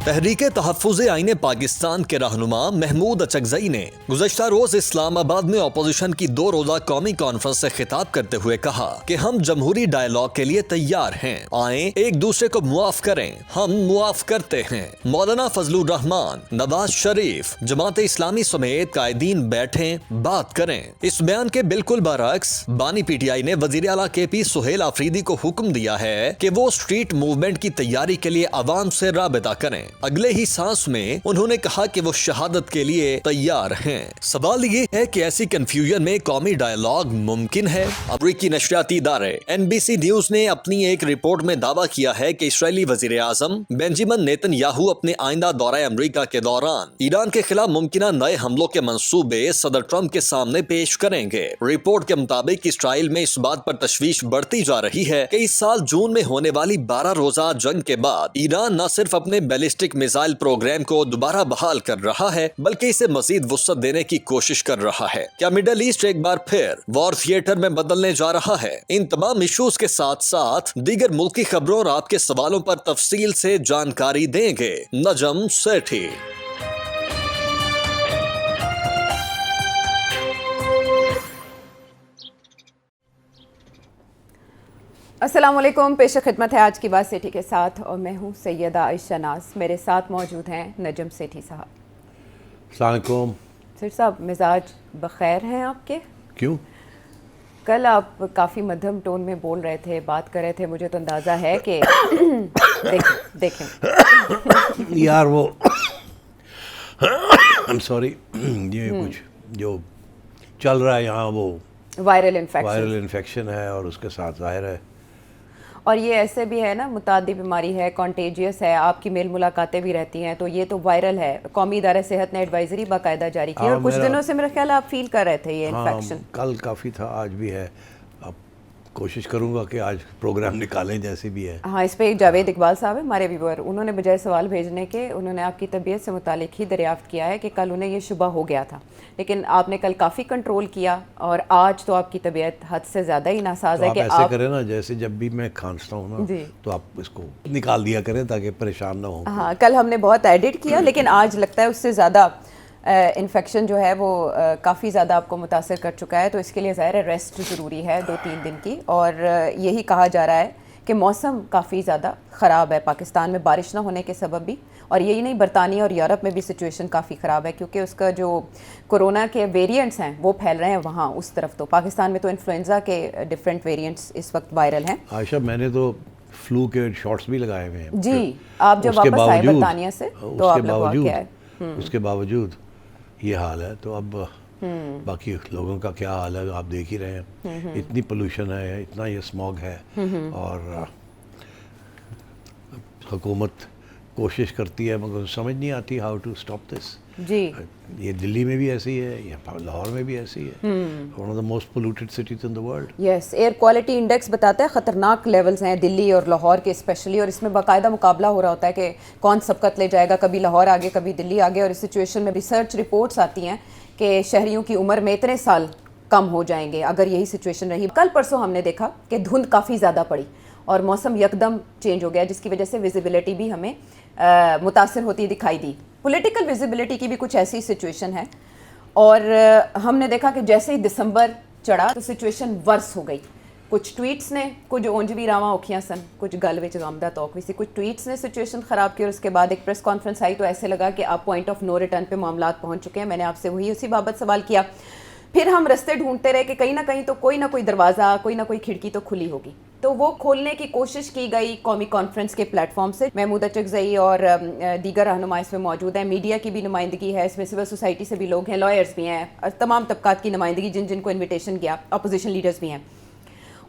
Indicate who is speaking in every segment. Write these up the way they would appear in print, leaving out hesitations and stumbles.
Speaker 1: تحریک تحفظ آئین پاکستان کے رہنما محمود اچکزئی نے گزشتہ روز اسلام آباد میں اپوزیشن کی 2 روزہ قومی کانفرنس سے خطاب کرتے ہوئے کہا کہ ہم جمہوری ڈائیلاگ کے لیے تیار ہیں، آئیں ایک دوسرے کو معاف کریں، ہم معاف کرتے ہیں۔ مولانا فضل الرحمان، نواز شریف، جماعت اسلامی سمیت قائدین بیٹھیں، بات کریں۔ اس بیان کے بالکل برعکس بانی پی ٹی آئی نے وزیر اعلیٰ کے پی سہیل آفریدی کو حکم دیا ہے کہ وہ اسٹریٹ موومنٹ کی تیاری کے لیے عوام سے رابطہ کریں۔ اگلے ہی سانس میں انہوں نے کہا کہ وہ شہادت کے لیے تیار ہیں۔ سوال یہ ہے کہ ایسی کنفیوژن میں قومی ڈائیلاگ ممکن ہے؟ امریکی نشریاتی ادارے NBC نیوز نے اپنی ایک رپورٹ میں دعویٰ کیا ہے کہ اسرائیلی وزیر اعظم بنجامن نیتن یاہو اپنے آئندہ دورہ امریکہ کے دوران ایران کے خلاف ممکنہ نئے حملوں کے منصوبے صدر ٹرمپ کے سامنے پیش کریں گے۔ رپورٹ کے مطابق اسرائیل میں اس بات پر تشویش بڑھتی جا رہی ہے کہ اس سال جون میں ہونے والی 12 روزہ جنگ کے بعد ایران نہ صرف اپنے بیلسٹک میزائل پروگرام کو دوبارہ بحال کر رہا ہے بلکہ اسے مزید وسعت دینے کی کوشش کر رہا ہے۔ کیا مڈل ایسٹ ایک بار پھر وار تھیٹر میں بدلنے جا رہا ہے؟ ان تمام ایشوز کے ساتھ ساتھ دیگر ملکی خبروں اور آپ کے سوالوں پر تفصیل سے جانکاری دیں گے نجم سیٹھی۔
Speaker 2: السلام علیکم، پیش خدمت ہے آج کی بات سیٹھی کے ساتھ اور میں ہوں سیدہ عائشہ ناز۔ میرے ساتھ موجود ہیں نجم سیٹھی صاحب۔
Speaker 3: السلام علیکم
Speaker 2: سر صاحب، مزاج بخیر ہیں آپ کے؟
Speaker 3: کیوں؟
Speaker 2: کل آپ کافی مدھم ٹون میں بول رہے تھے، بات کر رہے تھے، مجھے تو اندازہ ہے کہ دیکھیں
Speaker 3: یار وہ سوری یہ کچھ جو چل رہا ہے یہاں وہ
Speaker 2: وائرل
Speaker 3: انفیکشن ہے اور اس کے ساتھ ظاہر ہے،
Speaker 2: اور یہ ایسے بھی ہے نا، متعدی بیماری ہے، کانٹیجیس ہے، آپ کی میل ملاقاتیں بھی رہتی ہیں، تو یہ تو وائرل ہے۔ قومی ادارہ صحت نے ایڈوائزری باقاعدہ جاری کی اور کچھ دنوں سے میرا خیال ہے آپ فیل کر رہے تھے یہ انفیکشن۔
Speaker 3: کل کافی تھا، آج بھی ہے۔ اب کوشش کروں گا کہ آج پروگرام نکالیں جیسے بھی ہے۔
Speaker 2: ہاں، اس پہ جاوید اقبال صاحب ہیں ہمارے ویور، انہوں نے بجائے سوال بھیجنے کے انہوں نے آپ کی طبیعت سے متعلق ہی دریافت کیا ہے کہ کل انہیں یہ شبہ ہو گیا تھا، لیکن آپ نے کل کافی کنٹرول کیا اور آج تو آپ کی طبیعت حد سے زیادہ ہی ناساز ہے کہ
Speaker 3: آپ ایسے کریں نا، جیسے جب بھی میں کھانستا ہوں نا تو آپ اس کو نکال دیا کریں تاکہ پریشان نہ ہوں۔
Speaker 2: ہاں، کل ہم نے بہت ایڈٹ کیا لیکن آج لگتا ہے اس سے زیادہ انفیکشن جو ہے وہ کافی زیادہ آپ کو متاثر کر چکا ہے، تو اس کے لیے ظاہر ہے ریسٹ ضروری ہے 2-3 دن کی، اور یہی کہا جا رہا ہے کہ موسم کافی زیادہ خراب ہے پاکستان میں بارش نہ ہونے کے سبب بھی، اور یہی نہیں، برطانیہ اور یورپ میں بھی سچویشن کافی خراب ہے کیونکہ اس کا جو کورونا کے ویریئنٹس ہیں وہ پھیل رہے ہیں وہاں اس طرف، تو پاکستان میں تو انفلوئنزا کے ڈفرینٹ ویریئنٹس اس وقت وائرل ہیں۔
Speaker 3: عائشہ، میں نے تو فلو کے شارٹس بھی لگائے ہوئے ہیں
Speaker 2: جی، آپ جب واپس آئے برطانیہ سے تو آپ لگوا کے آئے۔
Speaker 3: اس کے باوجود یہ حال ہے، تو اب باقی لوگوں کا کیا حال ہے آپ دیکھ ہی رہے ہیں۔ اتنی پولوشن ہے، اتنا یہ اسموگ ہے، اور حکومت کوشش کرتی ہے مگر سمجھ نہیں آتی ہاؤ ٹو اسٹاپ دس۔
Speaker 2: جی،
Speaker 3: یہ دلی میں بھی ایسی ہے، یہ لاہور میں بھی ایسی ہے، one of the most polluted cities in the world.
Speaker 2: Yes, air quality index بتاتا ہے خطرناک لیولز ہیں دلی اور لاہور کے اسپیشلی، اور اس میں باقاعدہ مقابلہ ہو رہا ہوتا ہے کہ کون سبقت لے جائے گا، کبھی لاہور آگے کبھی دلی آگے، اور اس سچویشن میں ریسرچ رپورٹس آتی ہیں کہ شہریوں کی عمر میں اتنے سال کم ہو جائیں گے اگر یہی سچویشن رہی۔ کل پرسوں ہم نے دیکھا کہ دھند کافی زیادہ پڑی اور موسم یکدم چینج ہو گیا، جس کی وجہ سے ویزیبلٹی بھی ہمیں متاثر ہوتی دکھائی دی۔ پولیٹیکل ویزیبلٹی کی بھی کچھ ایسی سچویشن ہے، اور ہم نے دیکھا کہ جیسے ہی دسمبر چڑھا تو سچویشن ورس ہو گئی۔ کچھ ٹویٹس نے، کچھ اونجوی راواں اوکھیاں سن، کچھ گل وچ غامدہ توک وی سی، کچھ ٹویٹس نے سچویشن خراب کی، اور اس کے بعد ایک پریس کانفرنس آئی تو ایسے لگا کہ آپ پوائنٹ آف نو ریٹرن پہ معاملات پہنچ چکے ہیں۔ میں نے آپ سے اسی بابت سوال کیا، پھر ہم رستے ڈھونڈتے رہے کہ کہیں نہ کہیں تو کوئی نہ کوئی دروازہ، کوئی نہ کوئی کھڑکی تو کھلی ہوگی، تو وہ کھولنے کی کوشش کی گئی قومی کانفرنس کے پلیٹ فارم سے۔ محمود اچکزئی اور دیگر رہنما اس میں موجود ہیں، میڈیا کی بھی نمائندگی ہے اس میں، سول سوسائٹی سے بھی لوگ ہیں، لائرز بھی ہیں، اور تمام طبقات کی نمائندگی جن کو انویٹیشن گیا، اپوزیشن لیڈرز بھی ہیں۔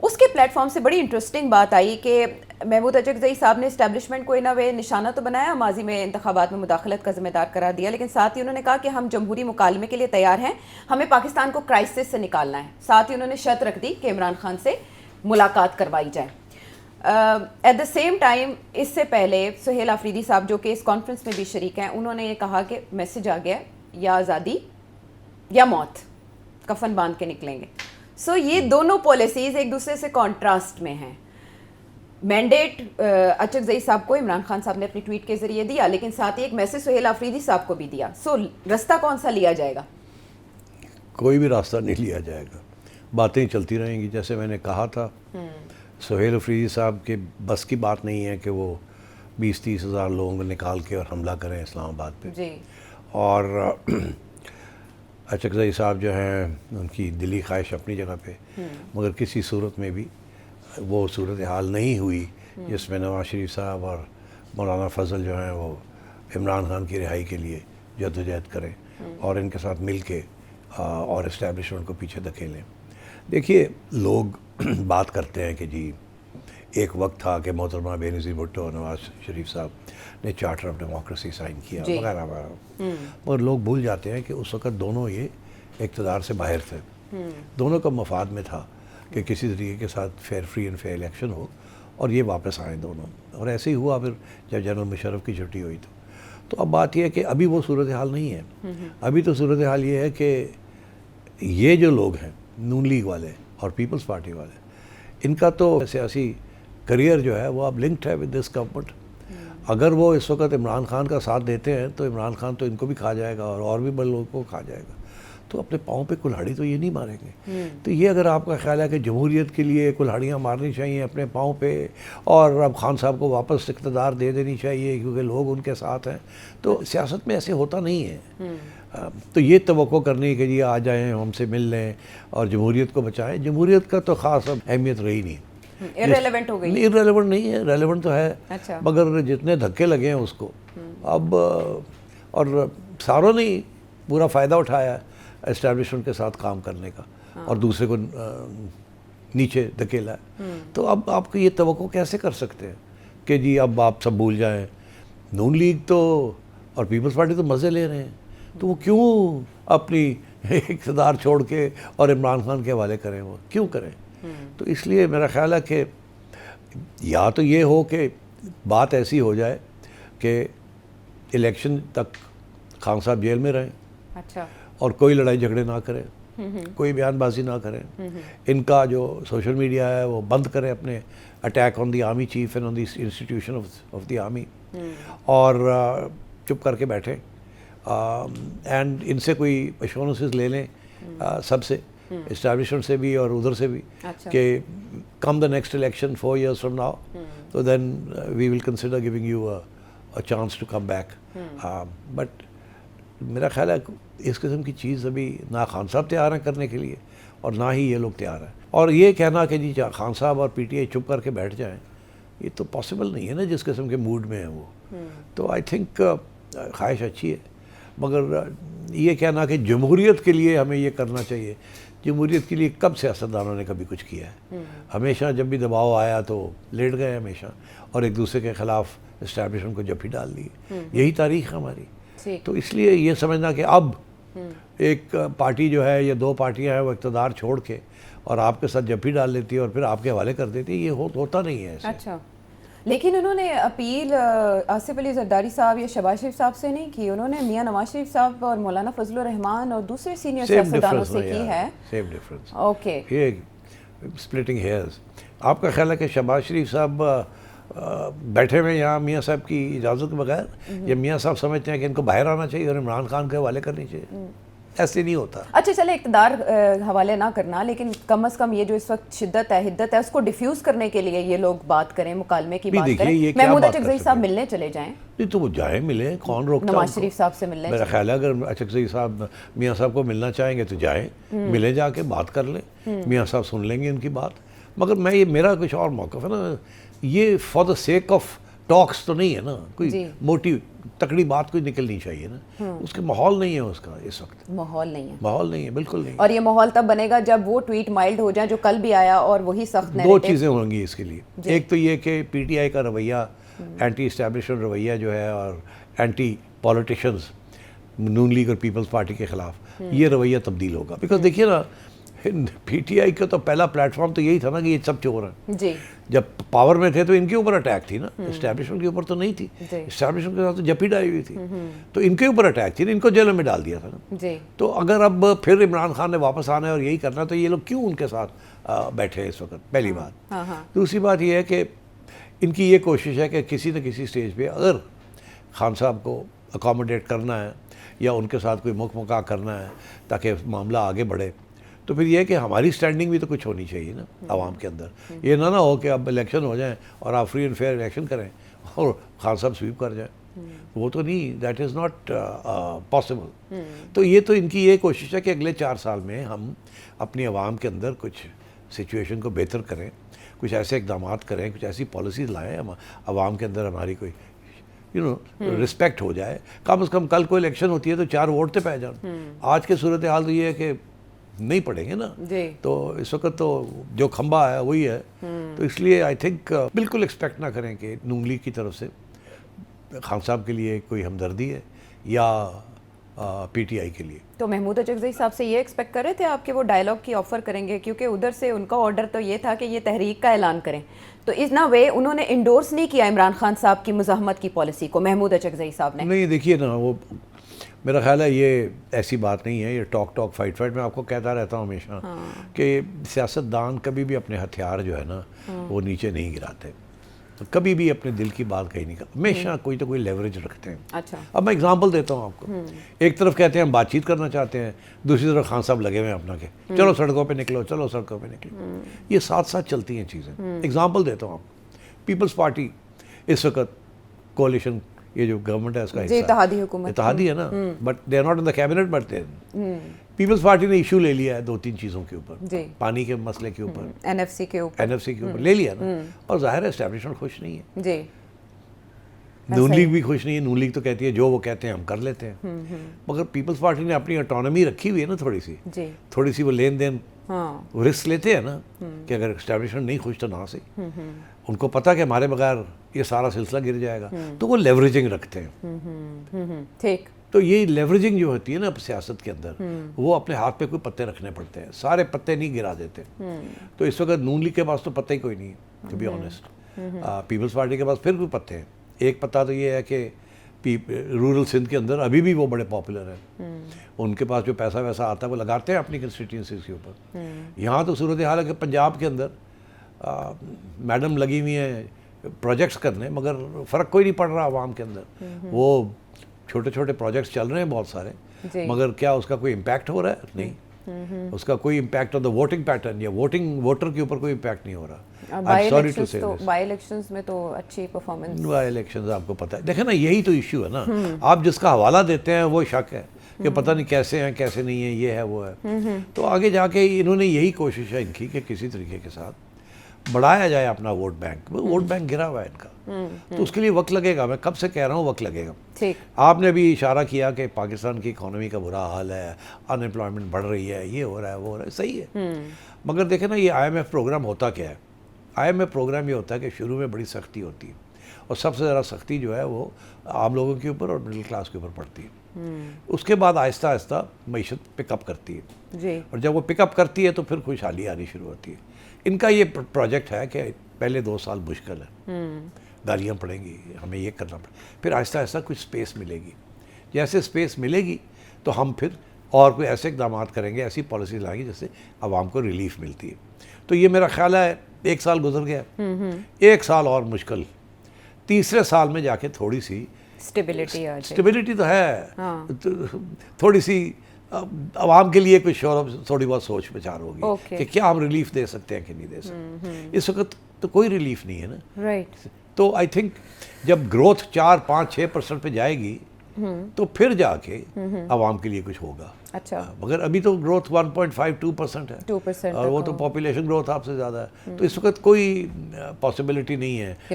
Speaker 2: اس کے پلیٹ فارم سے بڑی انٹرسٹنگ بات آئی کہ محمود اچکزئی صاحب نے اسٹیبلشمنٹ کو ان وے نشانہ تو بنایا، ماضی میں انتخابات میں مداخلت کا ذمہ دار قرار دیا، لیکن ساتھ ہی انہوں نے کہا کہ ہم جمہوری مکالمے کے لیے تیار ہیں، ہمیں پاکستان کو کرائسس سے نکالنا ہے۔ ساتھ ہی انہوں نے شرط رکھ دی کہ عمران خان سے ملاقات کروائی جائے۔ ایٹ دا سیم ٹائم اس سے پہلے سہیل آفریدی صاحب جو کہ اس کانفرنس میں بھی شریک ہیں، انہوں نے یہ کہا کہ میسج آ گیا، یا آزادی یا موت، کفن باندھ کے نکلیں گے۔ سو یہ دونوں پالیسیز ایک دوسرے سے کانٹراسٹ میں ہیں۔ مینڈیٹ اچکزئی صاحب کو عمران خان صاحب نے اپنی ٹویٹ کے ذریعے دیا، لیکن ساتھ ہی ایک میسج سہیل آفریدی صاحب کو بھی دیا. سو راستہ کون سا لیا جائے گا؟
Speaker 3: کوئی بھی راستہ نہیں لیا جائے گا، باتیں چلتی رہیں گی. جیسے میں نے کہا تھا سہیل آفریدی صاحب کے بس کی بات نہیں ہے کہ وہ 20-30 ہزار لوگوں کو نکال کے اور حملہ کریں اسلام آباد پہ.
Speaker 2: جی.
Speaker 3: اور اچکزئی صاحب جو ہیں ان کی دلی خواہش اپنی جگہ پہ، مگر کسی صورت میں بھی وہ صورتحال نہیں ہوئی جس میں نواز شریف صاحب اور مولانا فضل جو ہیں وہ عمران خان کی رہائی کے لیے جدوجہد کریں اور ان کے ساتھ مل کے اور اسٹیبلشمنٹ کو پیچھے دھکیلیں. دیکھیے لوگ بات کرتے ہیں کہ جی ایک وقت تھا کہ محترمہ بے نظیر بھٹو اور نواز شریف صاحب نے چارٹر آف ڈیموکریسی سائن کیا وغیرہ وغیرہ، مگر لوگ بھول جاتے ہیں کہ اس وقت دونوں یہ اقتدار سے باہر تھے. دونوں کا مفاد میں تھا کہ کسی طریقے کے ساتھ فری اینڈ فیئر الیکشن ہو اور یہ واپس آئیں دونوں، اور ایسے ہی ہوا پھر جب جنرل مشرف کی چھٹی ہوئی تو اب بات یہ ہے کہ ابھی وہ صورتحال نہیں ہے. ابھی تو صورتحال یہ ہے کہ یہ جو لوگ ہیں نون لیگ والے اور پیپلز پارٹی والے، ان کا تو سیاسی کریئر جو ہے وہ اب لنکڈ ہے ود دس گورنمنٹ. اگر وہ اس وقت عمران خان کا ساتھ دیتے ہیں تو عمران خان تو ان کو بھی کھا جائے گا اور بھی بڑے لوگوں کو کھا جائے گا. تو اپنے پاؤں پہ کلہاڑی تو یہ نہیں ماریں گے. تو یہ اگر آپ کا خیال ہے کہ جمہوریت کے لیے کلہاڑیاں مارنی چاہیے اپنے پاؤں پہ اور اب خان صاحب کو واپس اقتدار دے دینی چاہیے کیونکہ لوگ ان کے ساتھ ہیں، تو سیاست میں ایسے ہوتا نہیں ہے. تو یہ توقع کرنی کہ جی آ جائیں ہم سے مل لیں اور جمہوریت کو بچائیں، جمہوریت کا تو خاص اب اہمیت رہی نہیں.
Speaker 2: ارریلیونٹ ہو گئی.
Speaker 3: نہیں ارریلیونٹ نہیں ہے، ریلیونٹ تو ہے.
Speaker 2: اچھا.
Speaker 3: مگر جتنے دھکے لگے ہیں اس کو اب، اور ساروں نے پورا فائدہ اٹھایا ہے اسٹیبلشمنٹ کے ساتھ کام کرنے کا اور دوسرے کو نیچے دھکیلا ہے. تو اب آپ کو یہ توقع کیسے کر سکتے ہیں کہ جی اب آپ سب بھول جائیں؟ نون لیگ تو اور پیپلز پارٹی تو مزے لے رہے ہیں، تو وہ کیوں اپنی اقتدار چھوڑ کے اور عمران خان کے حوالے کریں؟ وہ کیوں کریں؟ تو اس لیے میرا خیال ہے کہ یا تو یہ ہو کہ بات ایسی ہو جائے کہ الیکشن تک خان صاحب جیل میں رہیں.
Speaker 2: اچھا.
Speaker 3: اور کوئی لڑائی جھگڑے نہ کریں، کوئی بیان بازی نہ کریں. ان کا جو سوشل میڈیا ہے وہ بند کریں، اپنے attack on the army chief and on the institution of the army, اور چپ کر کے بیٹھیں اینڈ ان سے کوئی ایشورنسز لے لیں سب سے، اسٹیبلشمنٹ سے بھی اور ادھر سے بھی، کہ come the next election 4 years from now تو then we will consider giving you a chance to come back. But میرا خیال ہے اس قسم کی چیز ابھی نہ خان صاحب تیار ہیں کرنے کے لیے اور نہ ہی یہ لوگ تیار ہیں. اور یہ کہنا کہ جی خان صاحب اور پی ٹی آئی چپ کر کے بیٹھ جائیں، یہ تو پاسبل نہیں ہے نا جس قسم کے موڈ میں ہیں وہ. تو آئی تھنک خواہش اچھی ہے، مگر یہ کہنا کہ جمہوریت کے لیے ہمیں یہ کرنا چاہیے، جمہوریت کے لیے کب سیاستدانوں نے کبھی کچھ کیا ہے؟ ہمیشہ جب بھی دباؤ آیا تو لیٹ گئے ہمیشہ اور ایک دوسرے کے خلاف اسٹیبلشمنٹ کو جب ہی ڈال دیے. یہی تاریخ ہے ہماری. تو اس لیے یہ سمجھنا کہ اب ایک پارٹی جو ہے یا دو پارٹیاں ہیں وہ اقتدار چھوڑ کے اور آپ کے ساتھ جب بھی ڈال لیتی ہے اور پھر آپ کے حوالے کر دیتی ہے، یہ ہوتا نہیں ہے ایسے.
Speaker 2: اچھا. لیکن انہوں نے اپیل آصف علی زرداری صاحب یا شہباز شریف صاحب سے نہیں کی، انہوں نے میاں نواز شریف صاحب اور مولانا فضل الرحمان اور دوسرے سینئر سیاستدانوں سے کی ہے.
Speaker 3: Same difference.
Speaker 2: اوکے.
Speaker 3: یہ سپلٹنگ ہیئرز. آپ کا خیال ہے کہ شہباز شریف صاحب بیٹھے ہوئے یہاں میاں صاحب کی اجازت کے بغیر، یا میاں صاحب سمجھتے ہیں کہ ان کو باہر آنا چاہیے اور عمران خان کے حوالے کرنی چاہیے؟ ایسے نہیں ہوتا.
Speaker 2: اچھا چلے اقتدار حوالے نہ کرنا، لیکن کم از کم یہ جو اس وقت شدت ہے حدت ہے اس کو ڈیفیوز کرنے کے لیے یہ لوگ بات کریں، مکالمے کی بات کریں. محمود اچکزئی صاحب ملنے چلے جائیں.
Speaker 3: نہیں تو وہ جائیں ملیں، کون روکتا؟
Speaker 2: نواز شریف صاحب سے ملنے.
Speaker 3: میرا خیال ہے اگر اچکزئی صاحب میاں صاحب کو ملنا چاہیں گے تو جائیں، ملیں، جا کے بات کر لیں، میاں صاحب سن لیں گے ان کی بات. مگر یہ میرا کچھ اور موقف ہے نا، یہ فار دا سیک آف ٹاکس تو نہیں ہے نا، کوئی موٹی تکڑی بات کوئی نکلنی چاہیے نا. اس کے ماحول نہیں ہے، اس کا اس وقت ماحول نہیں ہے، بالکل نہیں.
Speaker 2: اور یہ ماحول تب بنے گا جب وہ ٹویٹ مائلڈ ہو جائیں جو کل بھی آیا اور وہی سخت.
Speaker 3: دو چیزیں ہوں گی اس کے لیے. ایک تو یہ کہ پی ٹی آئی کا رویہ، اینٹی اسٹیبلشمنٹ رویہ جو ہے اور اینٹی پولیٹیشنز نون لیگ اور پیپلز پارٹی کے خلاف، یہ رویہ تبدیل ہوگا. بیکاز دیکھیے نا، پی ٹی آئی کا تو پہلا پلیٹ فارم تو یہی تھا نا کہ یہ سب چور ہیں.
Speaker 2: جی.
Speaker 3: جب پاور میں تھے تو ان کے اوپر اٹیک تھی نا، اسٹیبلشمنٹ کے اوپر تو نہیں تھی. اسٹیبلشمنٹ کے ساتھ تو جپی ڈائی ہوئی تھی، تو ان کے اوپر اٹیک تھی نا، ان کو جیلوں میں ڈال دیا تھا نا. تو اگر اب پھر عمران خان نے واپس آنا ہے اور یہی کرنا تو یہ لوگ کیوں ان کے ساتھ بیٹھے اس وقت؟ پہلی بات. دوسری بات یہ ہے کہ ان کی یہ کوشش ہے کہ کسی نہ کسی سٹیج پہ اگر خان صاحب کو اکاموڈیٹ کرنا ہے یا ان کے ساتھ کوئی مکا کرنا ہے تاکہ معاملہ آگے بڑھے، تو پھر یہ کہ ہماری سٹینڈنگ بھی تو کچھ ہونی چاہیے نا عوام کے اندر. یہ نہ ہو کہ اب الیکشن ہو جائیں اور آپ فری اینڈ فیئر الیکشن کریں اور خان صاحب سویپ کر جائیں. وہ تو نہیں، دیٹ از ناٹ پاسبل. تو یہ تو ان کی یہ کوشش ہے کہ اگلے 4 سال میں ہم اپنی عوام کے اندر کچھ سچویشن کو بہتر کریں، کچھ ایسے اقدامات کریں، کچھ ایسی پالیسیز لائیں، عوام کے اندر ہماری کوئی رسپیکٹ ہو جائے. کم از کم کل کو الیکشن ہوتی ہے تو 4 ووٹ تو پہ جان. آج کے صورتحال تو یہ ہے کہ نہیں پڑیں گے نا. تو اس وقت تو جو کھمبا ہے وہی ہے. تو اس لیے آئی تھنک بالکل ایکسپیکٹ نہ کریں کہ نون لیگ کی طرف سے خان صاحب کے لیے کوئی ہمدردی ہے یا پی ٹی آئی کے لیے.
Speaker 2: تو محمود اچکزئی صاحب سے یہ ایکسپیکٹ کر رہے تھے آپ کہ وہ ڈائلاگ کی آفر کریں گے، کیونکہ ادھر سے ان کا آرڈر تو یہ تھا کہ یہ تحریک کا اعلان کریں، تو اس نہ وے انہوں نے انڈورس نہیں کیا عمران خان صاحب کی مزاحمت کی پالیسی کو محمود اچکزئی صاحب نے.
Speaker 3: نہیں دیکھیے نا، وہ میرا خیال ہے یہ ایسی بات نہیں ہے، یہ ٹاک فائٹ. میں آپ کو کہتا رہتا ہوں ہمیشہ کہ سیاست دان کبھی بھی اپنے ہتھیار جو ہے نا وہ نیچے نہیں گراتے، کبھی بھی اپنے دل کی بات کہیں نہیں کرتے، ہمیشہ کوئی تو کوئی لیوریج رکھتے ہیں.
Speaker 2: اچھا،
Speaker 3: اب میں اگزامپل دیتا ہوں آپ کو. ایک طرف کہتے ہیں ہم بات چیت کرنا چاہتے ہیں، دوسری طرف خان صاحب لگے ہوئے ہیں اپنا کہ چلو سڑکوں پہ نکلو، چلو سڑکوں پہ نکلو. یہ ساتھ ساتھ چلتی ہیں چیزیں. اگزامپل دیتا ہوں آپ کو. پیپلز پارٹی اس وقت کولیشن، یہ جو گورنمنٹ ہے اس کا حصہ
Speaker 2: اتحادی حکومت،
Speaker 3: اتحادی ہے نا، but they are not in the cabinet, but Peoples Party نے ایشو لے لیا ہے 2-3 چیزوں کے اوپر، پانی کے مسئلے کے اوپر،
Speaker 2: این ایف سی کے اوپر
Speaker 3: لے لیا نا. اور ظاہر ہے اسٹیبلشمنٹ خوش نہیں ہے،
Speaker 2: جی،
Speaker 3: نون لیگ بھی خوش نہیں ہے. نون لیگ تو کہتی ہے جو وہ کہتے ہیں ہم کر لیتے ہیں، مگر پیپلز پارٹی نے اپنی اٹانومی رکھی ہوئی ہے نا، تھوڑی سی وہ لین دین رسک لیتے ہیں نا کہ اگر اسٹیبلشمنٹ نہیں خوش تو نہ سے، ان کو پتہ کہ ہمارے بغیر یہ سارا سلسلہ گر جائے گا، تو وہ لیوریجنگ رکھتے ہیں.
Speaker 2: ٹھیک.
Speaker 3: تو یہ لیوریجنگ جو ہوتی ہے نا سیاست کے اندر، وہ اپنے ہاتھ پہ کوئی پتے رکھنے پڑتے ہیں، سارے پتے نہیں گرا دیتے. تو اس وقت نون لیگ کے پاس تو پتہ ہی کوئی نہیں ہے، to be honest. Peoples Party کے پاس پھر کوئی پتے ہیں. ایک پتہ تو یہ ہے کہ رورل سندھ کے اندر ابھی بھی وہ بڑے پاپولر ہیں، ان کے پاس جو پیسہ ویسا آتا ہے وہ لگاتے ہیں اپنی کنسٹیٹوئنسیز کے اوپر. یہاں تو صورتحال ہے کہ پنجاب کے اندر میڈم لگی ہوئی ہیں پروجیکٹس کرنے، مگر فرق کوئی نہیں پڑ رہا عوام کے اندر. وہ چھوٹے چھوٹے پروجیکٹس چل رہے ہیں بہت سارے، مگر کیا اس کا کوئی امپیکٹ ہو رہا ہے؟ نہیں. اس کا کوئی impact on the voting pattern یا ووٹر کے اوپر کوئی امپیکٹ نہیں ہو رہا.
Speaker 2: بائی الیکشنز میں تو اچھی پرفارمنس،
Speaker 3: بائی الیکشنز آپ کو پتہ ہے. دیکھیں نا، یہی تو ایشو ہے نا. آپ جس کا حوالہ دیتے ہیں وہ شک ہے کہ پتہ نہیں کیسے ہیں کیسے نہیں ہیں، یہ ہے وہ ہے. تو آگے جا کے انہوں نے یہی کوشش ہے ان کی کہ کسی طریقے کے ساتھ بڑھایا جائے اپنا ووٹ بینک. ووٹ بینک گرا ہوا ہے ان کا، تو اس کے لیے وقت لگے گا. میں کب سے کہہ رہا ہوں وقت لگے گا. آپ نے بھی اشارہ کیا کہ پاکستان کی اکانومی کا برا حال ہے، ان امپلائمنٹ بڑھ رہی ہے، یہ ہو رہا ہے وہ ہو رہا ہے. صحیح ہے، مگر دیکھیں نا یہ آئی ایم ایف پروگرام ہوتا کیا ہے. آئی ایم ایف پروگرام یہ ہوتا ہے کہ شروع میں بڑی سختی ہوتی ہے، اور سب سے زیادہ سختی جو ہے وہ عام لوگوں کے اوپر اور مڈل کلاس کے اوپر پڑتی ہے. اس کے بعد آہستہ آہستہ معیشت پک اپ کرتی ہے، اور جب وہ پک اپ کرتی ہے تو پھر خوشحالی آنی شروع ہوتی ہے. ان کا یہ پروجیکٹ ہے کہ پہلے 2 سال مشکل ہے، گالیاں پڑیں گی، ہمیں یہ کرنا پڑے، پھر آہستہ آہستہ کچھ سپیس ملے گی. جیسے سپیس ملے گی تو ہم پھر اور کوئی ایسے اقدامات کریں گے، ایسی پالیسی لائیں گے جس سے عوام کو ریلیف ملتی ہے. تو یہ میرا خیال ہے 1 سال گزر گیا، 1 سال اور مشکل، تیسرے سال میں جا کے تھوڑی سی اسٹیبلٹی تو ہے، تھوڑی سی عوام کے لیے کچھ تھوڑی بہت سوچ بچار ہوگی کہ کیا ہم ریلیف دے سکتے ہیں کہ نہیں دے سکتے. اس وقت تو کوئی ریلیف نہیں ہے نا. تو آئی تھنک جب گروتھ 4-5-6% پہ جائے گی تو پھر جا کے عوام کے لیے کچھ ہوگا.
Speaker 2: اچھا،
Speaker 3: مگر ابھی تو گروتھ 1.5-2% ہے،
Speaker 2: 2%،
Speaker 3: اور وہ تو پاپولیشن گروتھ آپ سے زیادہ ہے. تو اس وقت کوئی پاسبلٹی نہیں ہے کہ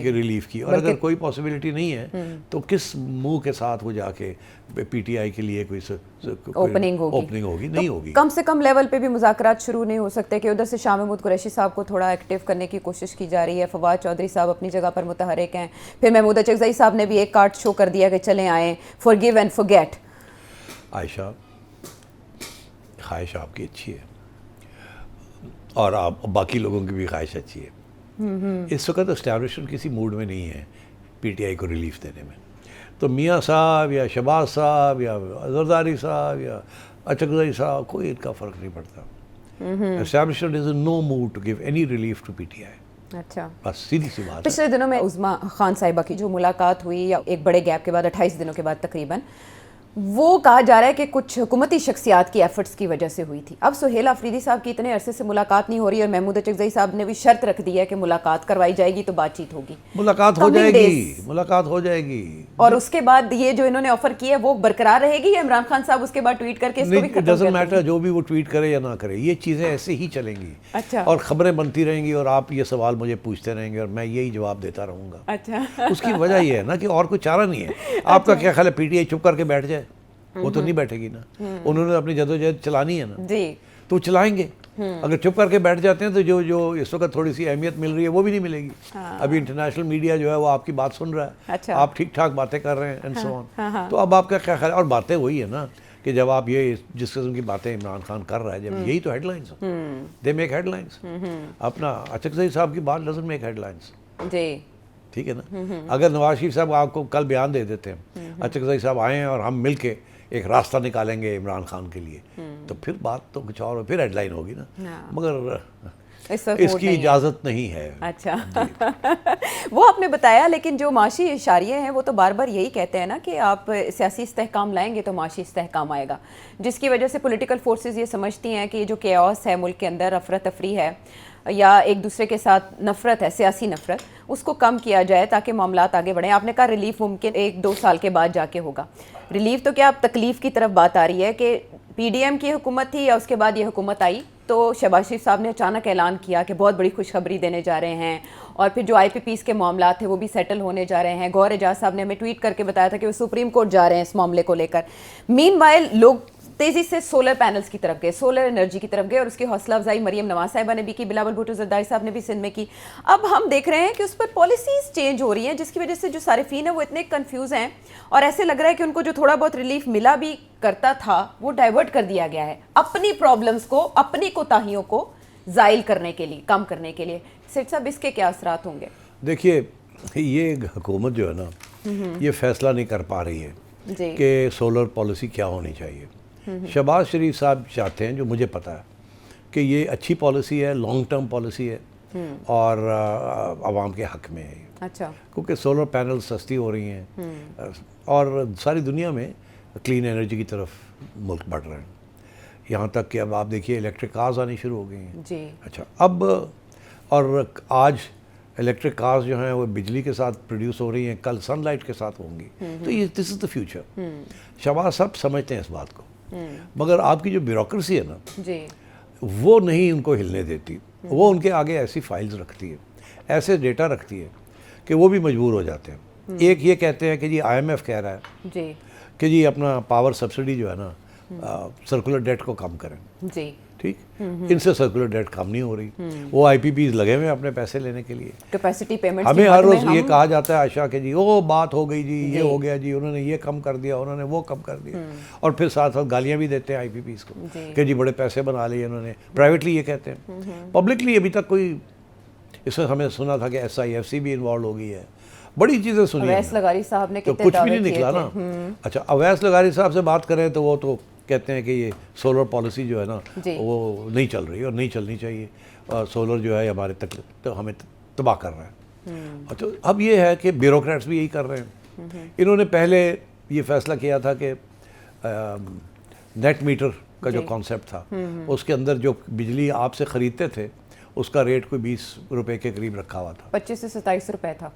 Speaker 3: ریلیف کی. اور اگر کوئی پاسبلٹی نہیں ہے تو کس منہ کے ساتھ وہ جا کے پی ٹی آئی کے لیے کوئی
Speaker 2: اوپننگ
Speaker 3: ہوگی؟ نہیں ہوگی.
Speaker 2: کم سے کم لیول پہ بھی مذاکرات شروع نہیں ہو سکتے کہ ادھر سے شاہ محمود قریشی صاحب کو تھوڑا ایکٹیو کرنے کی کوشش کی جا رہی ہے، فواد چودھری صاحب اپنی جگہ پر متحرک ہیں، پھر محمود اچکزئی صاحب نے بھی ایک کارڈ شو کر دیا کہ چلیں آئیں، forgive and forget.
Speaker 3: عائشہ، خواہش آپ کی اچھی ہے اور آپ باقی لوگوں کی بھی خواہش اچھی ہے. اس وقت اسٹیبلشمنٹ کسی موڈ میں نہیں ہے پی ٹی آئی کو ریلیف دینے میں. تو میاں صاحب یا شہباز صاحب یا زرداری صاحب یا اچکزئی صاحب، کوئی ان کا فرق نہیں پڑتا. Establishment is in no mood to give any relief to P T I.
Speaker 2: اچھا.
Speaker 3: بس سیدھی سی بات ہے.
Speaker 2: پچھلے دنوں میں عظما خان صاحبہ کی جو ملاقات ہوئی یا ایک بڑے گیپ کے بعد 28 دنوں کے بعد تقریباً, وہ کہا جا رہا ہے کہ کچھ حکومتی شخصیات کی ایفرٹس کی وجہ سے ہوئی تھی. اب سہیل آفریدی صاحب کی اتنے عرصے سے ملاقات نہیں ہو رہی اور محمود اچکزئی صاحب نے بھی شرط رکھ دی ہے کہ ملاقات کروائی جائے گی تو بات چیت ہوگی.
Speaker 3: ملاقات ہو جائے گی, ملاقات ہو جائے گی.
Speaker 2: اور اس کے بعد یہ جو انہوں نے آفر کی ہے وہ برقرار رہے گی یا عمران خان صاحب اس کے بعد ٹویٹ کر کے اس کو بھی ختم
Speaker 3: ڈزنٹ میٹر, جو بھی وہ ٹویٹ کرے یا نہ کرے, یہ چیزیں ایسے ہی چلیں گی.
Speaker 2: اچھا.
Speaker 3: اور خبریں بنتی رہیں گی اور آپ یہ سوال مجھے پوچھتے رہیں گے اور میں یہی جواب دیتا رہوں گا.
Speaker 2: اچھا.
Speaker 3: اس کی وجہ یہ ہے نا کہ اور کوئی چارہ نہیں ہے. آپ کا کیا خیال ہے پی ٹی آئی چپ کر کے بیٹھ جائے؟ وہ تو نہیں بیٹھے گی نا. انہوں نے اپنی جدوجہد چلانی ہے نا,
Speaker 2: جی
Speaker 3: تو چلائیں گے. اگر چپ کر کے بیٹھ جاتے ہیں تو جو اس وقت تھوڑی سی اہمیت مل رہی ہے وہ بھی نہیں ملے گی. ابھی انٹرنیشنل میڈیا جو ہے وہ آپ کی بات سن رہا ہے, آپ ٹھیک ٹھاک باتیں کر رہے ہیں اینڈ سو آن. تو اب آپ کا کیا خیال ہے؟ اور باتیں وہی ہے نا کہ جب آپ یہ جس قسم کی باتیں عمران خان کر رہا ہے, جب یہی تو ہیڈ لائنس ہیں, دے میک ہیڈ لائنس. اپنا اچکزئی صاحب کی بات ڈزنٹ میک ہیڈ لائنس.
Speaker 2: جی
Speaker 3: ٹھیک ہے نا. اگر نواز شریف صاحب آپ کو کل بیان دے دیتے ہیں اچکزئی صاحب آئے ہیں اور ہم مل کے ایک راستہ نکالیں گے عمران خان کے لیے, تو پھر بات تو کچھ اور, پھر ہیڈ لائن ہوگی نا. مگر اس کی اجازت نہیں ہے.
Speaker 2: اچھا. وہ آپ نے بتایا, لیکن جو معاشی اشاریے ہیں وہ تو بار بار یہی کہتے ہیں نا کہ آپ سیاسی استحکام لائیں گے تو معاشی استحکام آئے گا, جس کی وجہ سے پولیٹیکل فورسز یہ سمجھتی ہیں کہ یہ جو کیوس ہے ملک کے اندر, افراتفری ہے یا ایک دوسرے کے ساتھ نفرت ہے, سیاسی نفرت, اس کو کم کیا جائے تاکہ معاملات آگے بڑھیں. آپ نے کہا ریلیف ممکن 1-2 سال کے بعد جا کے ہوگا. ریلیف تو کیا اب تکلیف کی طرف بات آ رہی ہے کہ پی ڈی ایم کی حکومت تھی یا اس کے بعد یہ حکومت آئی تو شہباز شریف صاحب نے اچانک اعلان کیا کہ بہت بڑی خوشخبری دینے جا رہے ہیں, اور پھر جو آئی پی پیز کے معاملات تھے وہ بھی سیٹل ہونے جا رہے ہیں. گوہر اعجاز صاحب نے ہمیں ٹویٹ کر کے بتایا تھا کہ وہ سپریم کورٹ جا رہے ہیں اس معاملے کو لے کر. مین وائل لوگ تیزی سے سولر پینلز کی طرف گئے, سولر انرجی کی طرف گئے, اور اس کی حوصلہ افزائی مریم نواز صاحبہ نے بھی کی, بلاول بھٹو زرداری صاحب نے بھی سندھ میں کی. اب ہم دیکھ رہے ہیں کہ اس پر پالیسیز چینج ہو رہی ہیں, جس کی وجہ سے جو صارفین ہیں وہ اتنے کنفیوز ہیں, اور ایسے لگ رہا ہے کہ ان کو جو تھوڑا بہت ریلیف ملا بھی کرتا تھا وہ ڈائیورٹ کر دیا گیا ہے اپنی پرابلمز کو, اپنی کوتاہیوں کو زائل کرنے کے لیے, کم کرنے کے لیے. سیٹ صاحب اس کے کیا اثرات ہوں گے؟
Speaker 3: دیکھیے یہ حکومت جو ہے نا یہ فیصلہ نہیں کر پا رہی ہے کہ سولر پالیسی کیا ہونی چاہیے. شہباز شریف صاحب چاہتے ہیں, جو مجھے پتا ہے, کہ یہ اچھی پالیسی ہے, لانگ ٹرم پالیسی ہے اور عوام کے حق میں ہے.
Speaker 2: اچھا.
Speaker 3: کیونکہ سولر پینل سستی ہو رہی ہیں اور ساری دنیا میں کلین انرجی کی طرف ملک بڑھ رہے ہیں. یہاں تک کہ اب آپ دیکھیے الیکٹرک کارز آنی شروع ہو گئی ہیں.
Speaker 2: جی.
Speaker 3: اچھا. اب اور آج الیکٹرک کارز جو ہیں وہ بجلی کے ساتھ پروڈیوس ہو رہی ہیں, کل سن لائٹ کے ساتھ ہوں گی. تو یہ دس از دا فیوچر. شہباز صاحب سمجھتے ہیں اس بات کو, مگر آپ کی جو بیوروکریسی ہے نا
Speaker 2: جی
Speaker 3: وہ نہیں ان کو ہلنے دیتی. وہ ان کے آگے ایسی فائلز رکھتی ہے, ایسے ڈیٹا رکھتی ہے کہ وہ بھی مجبور ہو جاتے ہیں. ایک یہ کہتے ہیں کہ جی آئی ایم ایف کہہ رہا ہے
Speaker 2: جی
Speaker 3: کہ جی اپنا پاور سبسڈی جو ہے نا سرکولر ڈیٹ کو کم کریں.
Speaker 2: جی
Speaker 3: ٹھیک, ان سے سرکولر ڈیٹ کم نہیں ہو رہی. وہ آئی پی پیز لگے ہوئے اپنے پیسے لینے کے لیے.
Speaker 2: کیپیسٹی پیمنٹ
Speaker 3: ہمیں ہر روز یہ کہا جاتا ہے عائشہ کہ جی وہ بات ہو گئی جی, یہ ہو گیا جی, انہوں نے یہ کم کر دیا, انہوں نے وہ کم کر دیا, اور پھر ساتھ ساتھ گالیاں بھی دیتے ہیں آئی پی پیز کو کہ جی بڑے پیسے بنا لیے انہوں نے. پرائیویٹلی یہ کہتے ہیں, پبلکلی ابھی تک کوئی, اس میں ہمیں سنا تھا کہ ایس آئی ایف سی بھی انوالو ہو گئی ہے, بڑی چیزیں سنی ہیں.
Speaker 2: اویس لغاری صاحب نے
Speaker 3: تو کچھ بھی نہیں نکلا نا. اچھا, اویس لغاری صاحب سے بات کریں تو وہ تو کہتے ہیں کہ یہ سولر پالیسی جو ہے نا وہ نہیں چل رہی اور نہیں چلنی چاہیے, اور سولر جو ہے ہمارے تک تو ہمیں تباہ کر رہا ہے. اچھا, اب یہ ہے کہ بیوروکریٹس بھی یہی کر رہے ہیں. انہوں نے پہلے یہ فیصلہ کیا تھا کہ نیٹ میٹر کا جو کانسیپٹ تھا اس کے اندر جو بجلی آپ سے خریدتے تھے اس کا ریٹ کوئی 20 روپے کے قریب رکھا ہوا تھا,
Speaker 2: 25 سے 27 روپے تھا.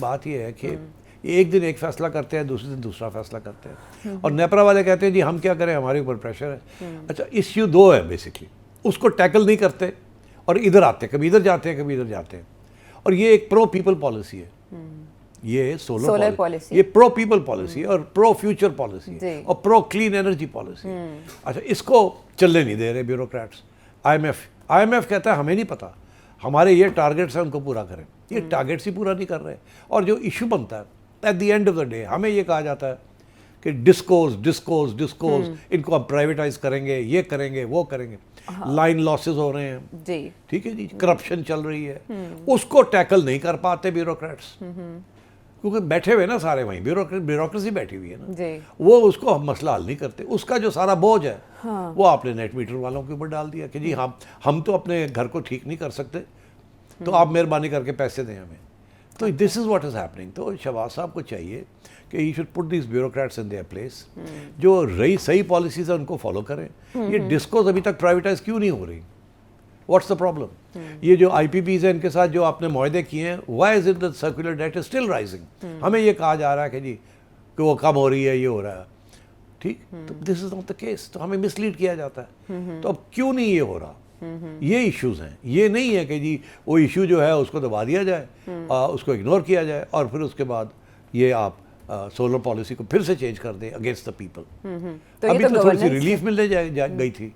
Speaker 3: بات یہ ہے کہ ایک دن ایک فیصلہ کرتے ہیں, دوسرے دن دوسرا فیصلہ کرتے ہیں, اور نیپرا والے کہتے ہیں جی ہم کیا کریں, ہمارے اوپر پریشر ہے. اچھا, ایشو دو ہے بیسکلی, اس کو ٹیکل نہیں کرتے اور ادھر آتے ہیں, کبھی ادھر جاتے ہیں کبھی ادھر جاتے ہیں. اور یہ ایک پرو پیپل پالیسی ہے, یہ سولر پالیسی, یہ پرو پیپل پالیسی اور پرو فیوچر پالیسی اور پرو کلین انرجی پالیسی. اچھا, اس کو چلنے نہیں دے رہے بیوروکریٹس. آئی ایم ایف کہتا ہے ہمیں نہیں پتا, ہمارے یہ ٹارگیٹس ہیں ان کو پورا کریں. یہ ٹارگیٹس ہی پورا نہیں کر رہے, اور جو ایشو بنتا ہے at the end of the day ہمیں یہ کہا جاتا ہے کہ ڈسکوز ان کو ہم پرائیویٹائز کریں گے, یہ کریں گے, وہ کریں گے. لائن لاسز ہو رہے ہیں جی, ٹھیک ہے جی, کرپشن چل رہی ہے, اس کو ٹیکل نہیں کر پاتے بیوروکریٹس, کیونکہ بیٹھے ہوئے نا سارے وہیں, بیوروکریسی بیٹھی ہوئی ہے نا, وہ اس کو مسئلہ حل نہیں کرتے. اس کا جو سارا بوجھ ہے وہ آپ نے نیٹ میٹر والوں کے اوپر ڈال دیا کہ جی ہم تو اپنے گھر کو ٹھیک نہیں کر سکتے, تو آپ مہربانی کر کے پیسے دیں ہمیں. تو دس از واٹ از ہیپننگ. تو شہباز صاحب کو چاہیے کہ he should put these bureaucrats in their place. جو صحیح پالیسیز ہیں ان کو فالو کریں. یہ ڈسکوز ابھی تک پرائیویٹائز کیوں نہیں ہو رہی؟ What's the problem? یہ جو آئی پی پیز ہیں ان کے ساتھ جو آپ نے معاہدے کیے ہیں, why is it that circular debt is still rising? ہمیں یہ کہا جا رہا ہے کہ جی کہ وہ کم ہو رہی ہے, یہ ہو رہا ہے. ٹھیک, تو دس از ناٹ دا کیس. تو ہمیں مس لیڈ کیا جاتا ہے. تو اب کیوں نہیں یہ ہو رہا؟ یہ ایشوز ہیں. یہ نہیں ہے کہ جی وہ ایشو جو ہے اس کو دبا دیا جائے, اس کو اگنور کیا جائے اور پھر اس کے بعد یہ آپ سولر پالیسی کو پھر سے چینج کر دیں اگینسٹ دا پیپل. ابھی تو تھوڑی سی ریلیف ملنے گئی تھی.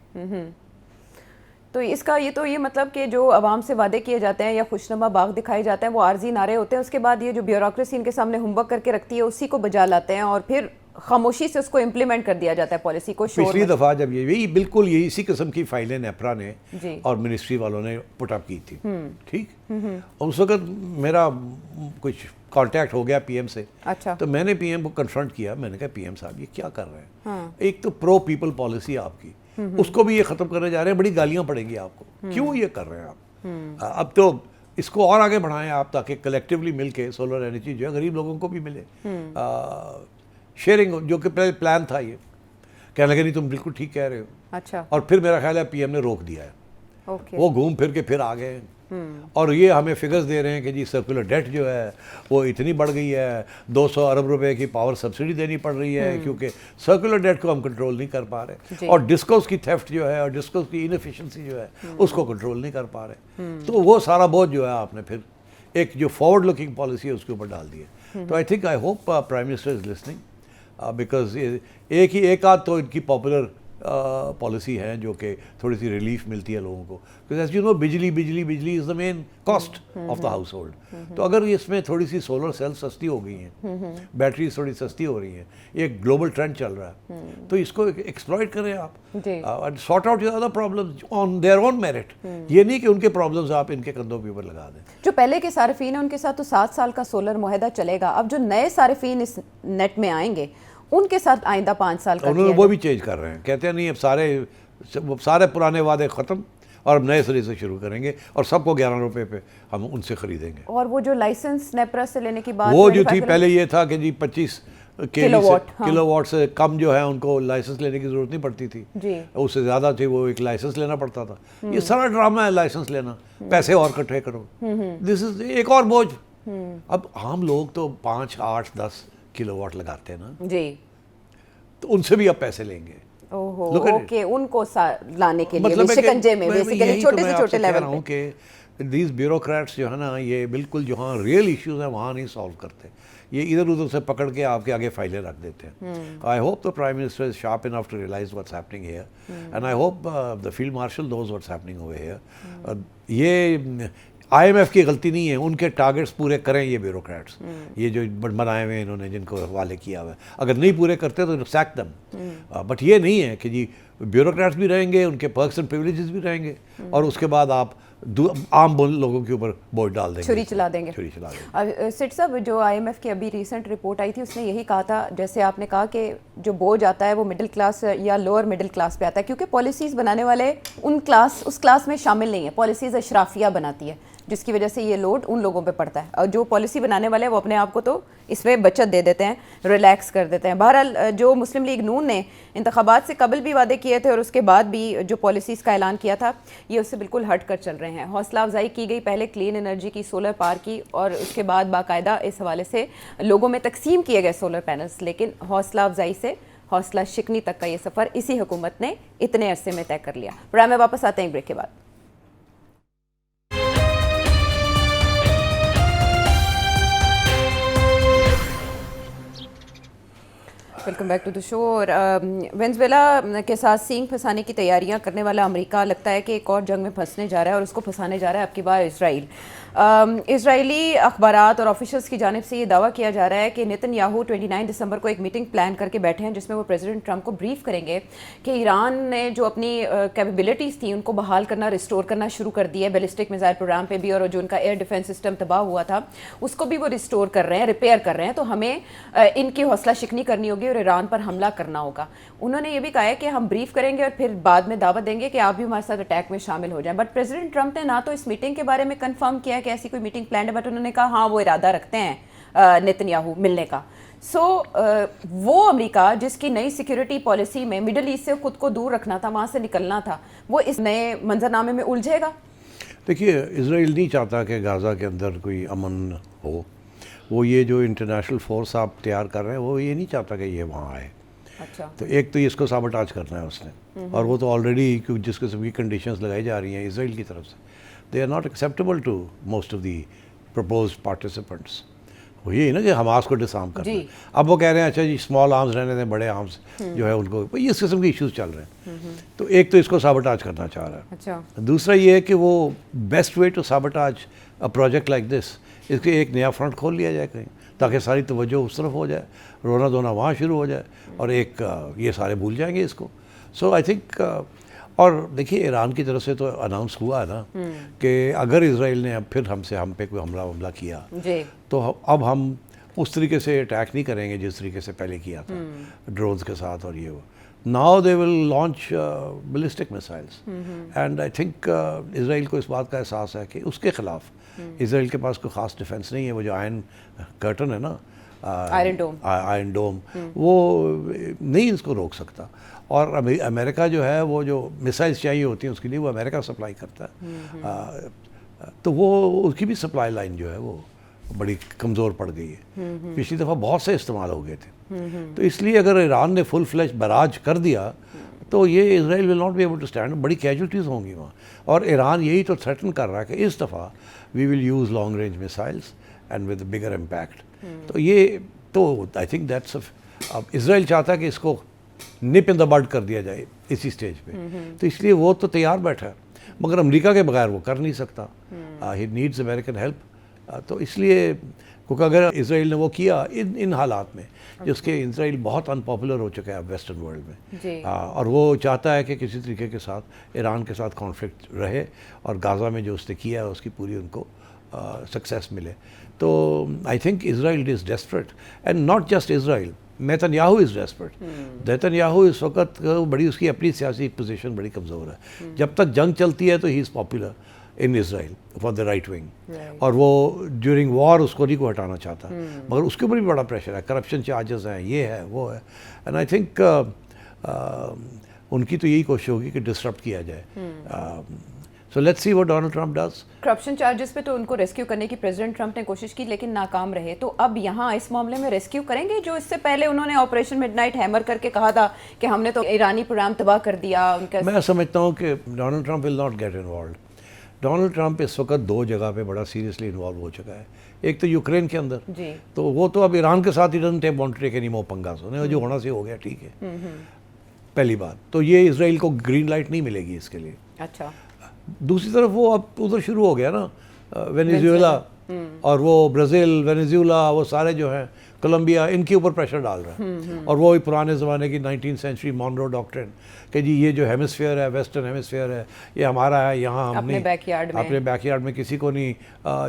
Speaker 2: تو اس کا یہ مطلب کہ جو عوام سے وعدے کیے جاتے ہیں یا خوشنما باغ دکھائے جاتے ہیں وہ عارضی نعرے ہوتے ہیں, اس کے بعد یہ جو بیوروکریسی ان کے سامنے ہوم ورک کر کے رکھتی ہے اسی کو بجا لاتے ہیں اور پھر خاموشی سے اس کو امپلیمنٹ کر دیا جاتا ہے پالیسی کو.
Speaker 3: پچھلی دفعہ جب یہی بالکل یہی اسی قسم کی فائلیں نیپرا نے اور منسٹری والوں نے پٹ اپ کی تھی. ٹھیک, اس وقت میرا کچھ کانٹیکٹ ہو گیا پی ایم سے.
Speaker 2: اچھا,
Speaker 3: تو میں نے پی ایم کو کنفرنٹ کیا. میں نے کہا پی ایم صاحب یہ کیا کر رہے ہیں؟ ایک تو پرو پیپل پالیسی آپ کی, اس کو بھی یہ ختم کرنے جا رہے ہیں. بڑی گالیاں پڑیں گی آپ کو. کیوں یہ کر رہے ہیں آپ؟ اب تو اس کو اور آگے بڑھائیں آپ تاکہ کلیکٹیولی مل کے سولر انرجی جو ہے غریب لوگوں کو بھی ملے. شیئرنگ جو کہ پہلے پلان تھا, یہ کہنے لگے نہیں تم بالکل ٹھیک کہہ رہے ہو.
Speaker 2: اچھا,
Speaker 3: اور پھر میرا خیال ہے پی ایم نے روک دیا ہے.
Speaker 2: اوکے,
Speaker 3: وہ گھوم پھر کے پھر آ گئے اور یہ ہمیں فگرز دے رہے ہیں کہ جی سرکولر ڈیٹ جو ہے وہ اتنی بڑھ گئی ہے, 200 ارب روپے کی پاور سبسڈی دینی پڑ رہی ہے کیونکہ سرکولر ڈیٹ کو ہم کنٹرول نہیں کر پا رہے, اور ڈسکوز کی تھیفٹ جو ہے اور ڈسکوز کی انیفیشنسی جو ہے اس کو کنٹرول نہیں کر پا رہے. تو وہ سارا بوجھ جو ہے آپ نے پھر ایک جو فارورڈ لکنگ پالیسی ہے اس کے اوپر ڈال دی ہے. تو I think I hope prime minister is listening, because ایک آدھ تو ان کی پاپولر پالیسی ہے جو کہ تھوڑی سی ریلیف ملتی ہے لوگوں کو. Because as you know bijli is the main cost of the household. تو اگر اس میں تھوڑی سی سولر سیل سستی ہو گئی ہیں, بیٹریز تھوڑی سستی ہو رہی ہیں, ایک گلوبل ٹرینڈ چل رہا ہے, تو اس کو ایکسپلائٹ کریں آپ and sort out your other problems on their own merit. یہ نہیں کہ ان کے پرابلمز آپ ان کے کندھوں کے اوپر لگا دیں.
Speaker 2: جو پہلے کے صارفین ہیں ان کے ساتھ تو 7 سال کا سولر معاہدہ چلے گا. اب جو نئے صارفین اس نیٹ میں آئیں گے ان کے ساتھ آئندہ 5 سال کا
Speaker 3: انہوں نے وہ بھی چینج کر رہے ہیں. کہتے ہیں نہیں اب سارے پرانے وعدے ختم اور اب نئے سرے سے شروع کریں گے اور سب کو 11 روپے پہ ہم ان سے خریدیں گے.
Speaker 2: اور وہ جو لائسنس نیپرا سے لینے کی بات
Speaker 3: وہ جو تھی پہلے یہ تھا کہ جی 25 کلو واٹ سے کم جو ہے ان کو لائسنس لینے کی ضرورت نہیں پڑتی تھی, اس سے زیادہ تھی وہ ایک لائسنس لینا پڑتا تھا. یہ سارا ڈرامہ ہے لائسنس لینا, پیسے اور اکٹھے کرو. دس از ایک اور بوجھ. اب عام لوگ تو 5, 8, 10 کلو واٹ لگاتے ہیں نا جی, تو ان سے بھی اب پیسے لیں گے.
Speaker 2: اوکے, ان کو لانے کے لیے شکنجے میں بیسیکلی چھوٹے سے چھوٹے لیول
Speaker 3: پہ. دیز بیوروکریٹس جو ہے نا یہ بالکل جہاں ریئل ایشوز ہیں وہاں نہیں سالو کرتے, یہ ادھر ادھر سے پکڑ کے آپ کے آگے فائلیں رکھ دیتے ہیں. I hope the prime minister is sharp enough to realise what's happening here, and I hope the field marshal knows what's happening over here. یہ آئی ایم ایف کی غلطی نہیں ہے, ان کے ٹارگیٹس پورے کریں یہ بیوروکریٹس, یہ جو بنائے ہوئے ہیں انہوں نے جن کو حوالے کیا ہوا ہے. اگر نہیں پورے کرتے تو سیک دم. بٹ یہ نہیں ہے کہ جی بیوروکریٹس بھی رہیں گے, ان کے پرکس اینڈ پریولیجز بھی رہیں گے, اور اس کے بعد آپ عام لوگوں کے اوپر بوجھ ڈال دیں گے,
Speaker 2: چھری چلا دیں گے. سٹ صاحب, جو آئی ایم ایف کی ابھی ریسنٹ رپورٹ آئی تھی اس نے یہی کہا تھا, جیسے آپ نے کہا کہ جو بوجھ آتا ہے وہ مڈل کلاس یا لوور مڈل کلاس پہ آتا ہے, کیونکہ پالیسیز بنانے والے اس کلاس میں شامل نہیں ہیں. پالیسیز اشرافیہ بناتی ہے جس کی وجہ سے یہ لوڈ ان لوگوں پہ پڑتا ہے, اور جو پالیسی بنانے والے ہیں وہ اپنے آپ کو تو اس میں بچت دے دیتے ہیں, ریلیکس کر دیتے ہیں. بہرحال جو مسلم لیگ نون نے انتخابات سے قبل بھی وعدے کیے تھے اور اس کے بعد بھی جو پالیسیز کا اعلان کیا تھا یہ اس سے بالکل ہٹ کر چل رہے ہیں. حوصلہ افزائی کی گئی پہلے کلین انرجی کی, سولر پاور کی, اور اس کے بعد باقاعدہ اس حوالے سے لوگوں میں تقسیم کیے گئے سولر پینلز, لیکن حوصلہ افزائی سے حوصلہ شکنی تک کا یہ سفر اسی حکومت نے اتنے عرصے میں طے کر لیا. پروگرام میں واپس آتے ہیں بریک کے بعد. ویلکم بیک ٹو دا شو. اور وینزویلا کے ساتھ سینگ پھنسانے کی تیاریاں کرنے والا امریکہ لگتا ہے کہ ایک اور جنگ میں پھنسنے جا رہا ہے, اور اس کو پھنسانے جا رہا ہے اب کی بار اسرائیل. اسرائیلی اخبارات اور آفیشلز کی جانب سے یہ دعویٰ کیا جا رہا ہے کہ نیتن یاہو 29 دسمبر کو ایک میٹنگ پلان کر کے بیٹھے ہیں جس میں وہ پریزیڈنٹ ٹرمپ کو بریف کریں گے کہ ایران نے جو اپنی کیپیبلٹیز تھیں ان کو بحال کرنا، ریسٹور کرنا شروع کر دیا ہے، بیلسٹک میزائل پروگرام پہ بھی، اور جو ان کا ایئر ڈیفنس سسٹم تباہ ہوا تھا اس کو بھی وہ ریسٹور کر رہے ہیں، ریپیئر کر رہے ہیں، تو ہمیں ان کی حوصلہ شکنی کرنی ہوگی اور ایران پر حملہ کرنا ہوگا۔ انہوں نے یہ بھی کہا ہے کہ ہم بریف کریں گے اور پھر بعد میں دعوت دیں گے کہ آپ بھی ہمارے ساتھ اٹیک میں شامل ہو جائیں۔ بٹ پریزیڈنٹ ٹرمپ نے نہ تو اس میٹنگ کے بارے میں کنفرم کیا کہ ایسی کوئی میٹنگ پلان ہے، بٹ انہوں نے کہا ہاں وہ ارادہ رکھتے ہیں نیتن یاہو ملنے کا۔ سو وہ امریکہ جس کی نئی سیکیورٹی پالیسی میں مڈل ایسٹ سے خود کو دور رکھنا تھا، وہاں سے نکلنا تھا، وہ اس نئے منظرنامے میں الجھے گا؟
Speaker 3: دیکھیے، اسرائیل نہیں چاہتا کہ غزہ کے اندر کوئی امن ہو۔ وہ یہ جو انٹرنیشنل فورس آپ تیار کر رہے ہیں وہ یہ نہیں چاہتا کہ یہ وہاں آئے۔
Speaker 2: اچھا،
Speaker 3: تو ایک تو اس کو سابوٹاج کرنا ہے اس نے، اور وہ تو آلریڈی جس قسم کی کنڈیشنز لگائی جا رہی ہیں اسرائیل کی طرف سے، they are not acceptable to most of the proposed participants. وہ یہی نا کہ حماس کو ڈسارم کرنا ہے۔ اب وہ کہہ رہے ہیں اچھا جی اسمال آرمز رہنے دیں، بڑے آرمز جو ہے ان کو، اس قسم کے ایشوز چل رہے ہیں۔ تو ایک تو اس کو سابوٹاج کرنا چاہ رہا ہے۔
Speaker 2: اچھا،
Speaker 3: دوسرا یہ ہے کہ وہ best way to sabotage a project like this, اس کے ایک نیا فرنٹ کھول لیا جائے کہیں تاکہ ساری توجہ اس طرف ہو جائے، رونا دھونا وہاں شروع ہو جائے، اور ایک یہ سارے بھول جائیں گے اس کو۔ سو آئی تھنک، اور دیکھیے ایران کی طرف سے تو اناؤنس ہوا ہے نا کہ اگر اسرائیل نے اب پھر ہم پہ کوئی حملہ کیا تو اب ہم اس طریقے سے اٹیک نہیں کریں گے جس طریقے سے پہلے کیا تھا ڈرونز کے ساتھ، اور یہ وہ now they will launch ballistic missiles, and I think Israel کو اس بات کا احساس ہے کہ اس کے خلاف اسرائیل کے پاس کوئی خاص ڈیفنس نہیں ہے۔ وہ جو آئرن کرٹن ہے نا، آئرن ڈوم، وہ نہیں اس کو روک سکتا، اور امریکہ جو ہے وہ جو میسائلس چاہیے ہوتی ہیں اس کے لیے وہ امریکہ سپلائی کرتا ہے، تو وہ اس کی بھی سپلائی لائن جو ہے وہ بڑی کمزور پڑ گئی ہے۔ پچھلی دفعہ بہت سے استعمال ہو گئے تھے، تو اس لیے اگر ایران نے فل فلیش براج کر دیا تو یہ Israel will not be able to stand, بڑی کیجولٹیز ہوں گی وہاں، اور ایران یہی تو تھریٹن کر رہا ہے کہ اس دفعہ we will use long range missiles and with bigger impact. تو یہ تو آئی تھنک دیٹس، اب اسرائیل چاہتا ہے کہ اس کو نپ ان دا بڈ کر دیا جائے اسی سٹیج پہ، تو اس لیے وہ تو تیار بیٹھا ہے، مگر امریکہ کے بغیر وہ کر نہیں سکتا، ہی نیڈز امریکن ہیلپ۔ تو اس لیے کیونکہ اگر اسرائیل نے وہ کیا ان حالات میں جس کے اسرائیل بہت ان پاپولر ہو چکا ہے اب ویسٹرن ورلڈ میں، اور وہ چاہتا ہے کہ کسی طریقے کے ساتھ ایران کے ساتھ کانفلکٹ رہے، اور غزہ میں جو اس نے کیا ہے اس کی پوری ان کو سکسیس ملے۔ تو I think Israel is desperate, and not just Israel, Netanyahu is desperate. Netanyahu اس وقت بڑی اس کی اپنی سیاسی پوزیشن بڑی کمزور ہے، جب تک جنگ چلتی ہے تو he is popular in Israel for the right wing, اور وہ ڈیورنگ وار اس کو نہیں کو ہٹانا چاہتا، مگر اس کے اوپر بھی بڑا پریشر ہے، کرپشن چارجز ہیں، یہ ہے وہ ہے، اینڈ آئی تھنک ان کی تو یہی کوشش ہوگی کہ ڈسرپٹ کیا جائے۔ So let's see what Donald Trump does.
Speaker 2: Corruption charges پہ تو ان کو ریسکیو کرنے کی پریزیڈنٹ ٹرمپ نے کوشش کی لیکن ناکام رہے، تو اب یہاں اس معاملے میں ریسکیو کریں گے جو اس سے پہلے انہوں نے آپریشن مڈ نائٹ ہیمر کر کے کہا تھا کہ ہم نے تو ایرانی پروگرام تباہ کر دیا ان کا؟
Speaker 3: میں سمجھتا ہوں کہ Donald Trump will not get involved. Donald Trump اس وقت دو جگہ پہ بڑا سیریسلی انوالو ہو چکا ہے، ایک تو یوکرین کے اندر، تو وہ تو اب ایران کے ساتھ he doesn't want to take any more پنگاس، جو ہونا سے ہو گیا ٹھیک ہے، پہلی بات تو یہ اسرائیل کو گرین لائٹ نہیں ملے گی اس کے لیے۔
Speaker 2: اچھا،
Speaker 3: دوسری طرف وہ اب ادھر شروع ہو گیا نا، وینیزویلا اور وہ برازیل، وینیزویلا، وہ سارے جو ہیں کولمبیا، ان کے اوپر پریشر ڈال رہا ہے، اور وہ پرانے زمانے کی 19th سینچری مونرو ڈاکٹرن کہ جی یہ جو ہیمسفیئر ہے، ویسٹرن ہیمسفیئر ہے، یہ ہمارا ہے، یہاں ہم نہیں اپنے بیک یارڈ میں کسی کو نہیں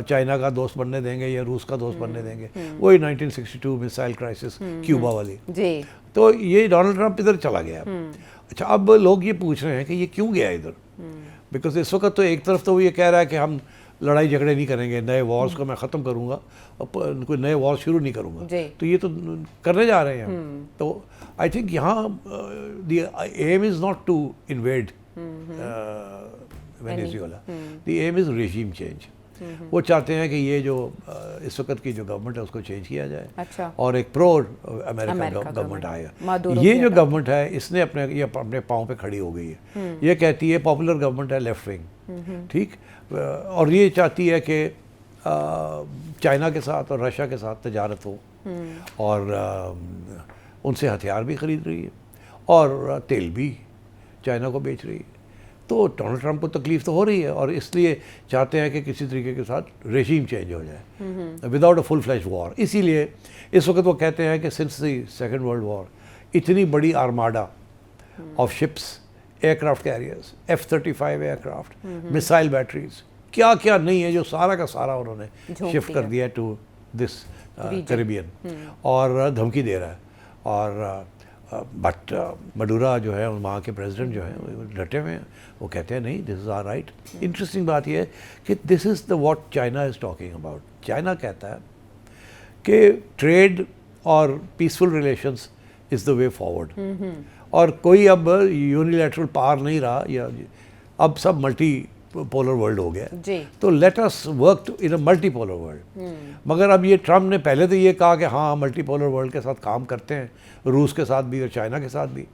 Speaker 3: چائنا کا دوست بننے دیں گے یا روس کا دوست بننے دیں گے، وہی 1962 میسائل کرائسس کیوبا والی۔ تو یہ ڈونلڈ ٹرمپ ادھر چلا گیا۔ اچھا، اب لوگ یہ پوچھ رہے ہیں کہ یہ کیوں گیا ادھر، بیکاز اس وقت تو ایک طرف تو وہ یہ کہہ رہا ہے کہ ہم لڑائی جھگڑے نہیں کریں گے، نئے وارز کو میں ختم کروں گا، کوئی نئے وار شروع نہیں کروں گا، تو یہ تو کرنے جا رہے ہیں۔ تو آئی تھنک یہاں the aim is not to invade Venezuela, the aim is regime change. وہ چاہتے ہیں کہ یہ جو اس وقت کی جو گورنمنٹ ہے اس کو چینج کیا جائے اور ایک پرو امریکہ گورنمنٹ آئے۔ یہ جو گورنمنٹ ہے اس نے اپنے پاؤں پہ کھڑی ہو گئی ہے، یہ کہتی ہے پاپولر گورنمنٹ ہے لیفٹ ونگ، ٹھیک، اور یہ چاہتی ہے کہ چائنا کے ساتھ اور رشیا کے ساتھ تجارت ہو، اور ان سے ہتھیار بھی خرید رہی ہے اور تیل بھی چائنا کو بیچ رہی ہے۔ تو ڈونلڈ ٹرمپ کو تکلیف تو ہو رہی ہے، اور اس لیے چاہتے ہیں کہ کسی طریقے کے ساتھ ریجیم چینج ہو جائے وداؤٹ اے فل فلیش وار. اسی لیے اس وقت وہ کہتے ہیں کہ since the second world war اتنی بڑی armada of ships, aircraft carriers, F-35 aircraft, missile batteries, کیا کیا نہیں ہے جو سارا کا سارا انہوں نے شفٹ کر دیا ٹو دس کیریبین، اور دھمکی دے رہا ہے. اور بٹ مڈورا جو ہے وہاں کے پریزیڈنٹ جو ہیں وہ ڈٹے ہوئے ہیں، وہ کہتے ہیں نہیں this is our right. Interesting بات یہ ہے کہ this is the what China is talking about. China کہتا ہے کہ ٹریڈ اور peaceful relations is the way forward, اور کوئی اب یونیلیٹرل پاور نہیں رہا، یا اب سب ملٹی پولر ورلڈ ہو گیا. تو let us work in a multipolar world. مگر اب یہ ٹرمپ نے پہلے تو یہ کہا کہ ہاں ملٹی پولر ورلڈ کے ساتھ کام کرتے ہیں، روس کے ساتھ بھی اور چائنا کے ساتھ بھی،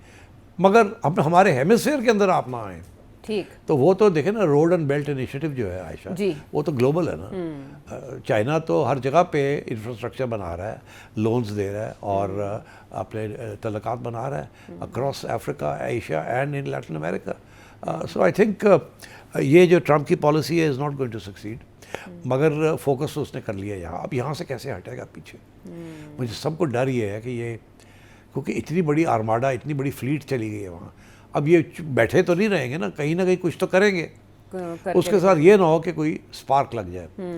Speaker 3: مگر اب ہمارے ہیمسفیئر کے اندر آپ نہ آئیں.
Speaker 2: ٹھیک.
Speaker 3: تو وہ تو دیکھیں نا، روڈ اینڈ بیلٹ انیشیٹو جو ہے عائشہ، وہ تو گلوبل ہے نا. چائنا تو ہر جگہ پہ انفراسٹرکچر بنا رہا ہے، لونز دے رہا ہے، اور اپنے تعلقات بنا رہا ہے across Africa, Asia and in Latin America. So I think یہ جو ٹرمپ کی پالیسی ہے is not going to succeed. مگر فوکس تو اس نے کر لیا یہاں. اب یہاں سے کیسے ہٹے گا پیچھے؟ مجھے سب کو ڈر یہ ہے کہ یہ، کیونکہ اتنی بڑی آرماڈا، اتنی بڑی فلیٹ چلی گئی ہے وہاں، اب یہ بیٹھے تو نہیں رہیں گے نا، کہیں نہ کہیں کچھ تو کریں گے. اس کے ساتھ یہ نہ ہو کہ کوئی سپارک لگ جائے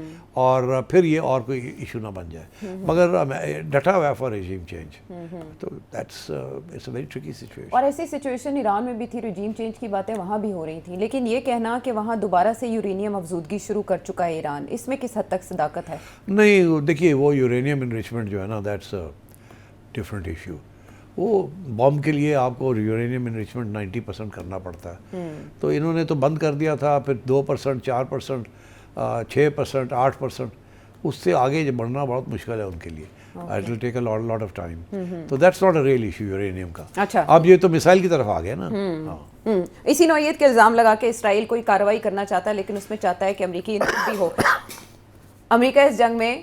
Speaker 3: اور پھر یہ اور کوئی ایشو نہ بن جائے. مگر ڈٹا ہوا ہے فار ریجیم چینج. تو that's it's a very tricky situation.
Speaker 2: اور ایسی سچویشن ایران میں بھی تھی، ریجیم چینج کی باتیں وہاں بھی ہو رہی تھیں، لیکن یہ کہنا کہ وہاں دوبارہ سے یورینیم افزودگی شروع کر چکا ہے ایران، اس میں کس حد تک صداقت ہے؟
Speaker 3: نہیں دیکھیے، وہ یورینیم انریچمنٹ جو ہے نا، دیٹس اے ڈفرینٹ ایشو. وہ بم کے لیے آپ کو یورینیم انریچمنٹ 90% کرنا پڑتا ہے. تو انہوں نے تو بند کر دیا تھا، پھر 2%، 4%، 6%، 8%. اس سے آگے جو بڑھنا بہت مشکل ہے ان کے لیے. It will take a lot of time. تو that's not a real issue uranium کا. اب یہ تو مثال کی طرف آ گیا نا.
Speaker 2: اسی نوعیت کے الزام لگا کے اسرائیل کوئی کارروائی کرنا چاہتا ہے، لیکن اس میں چاہتا ہے کہ امریکی بھی ہو. امریکہ اس جنگ میں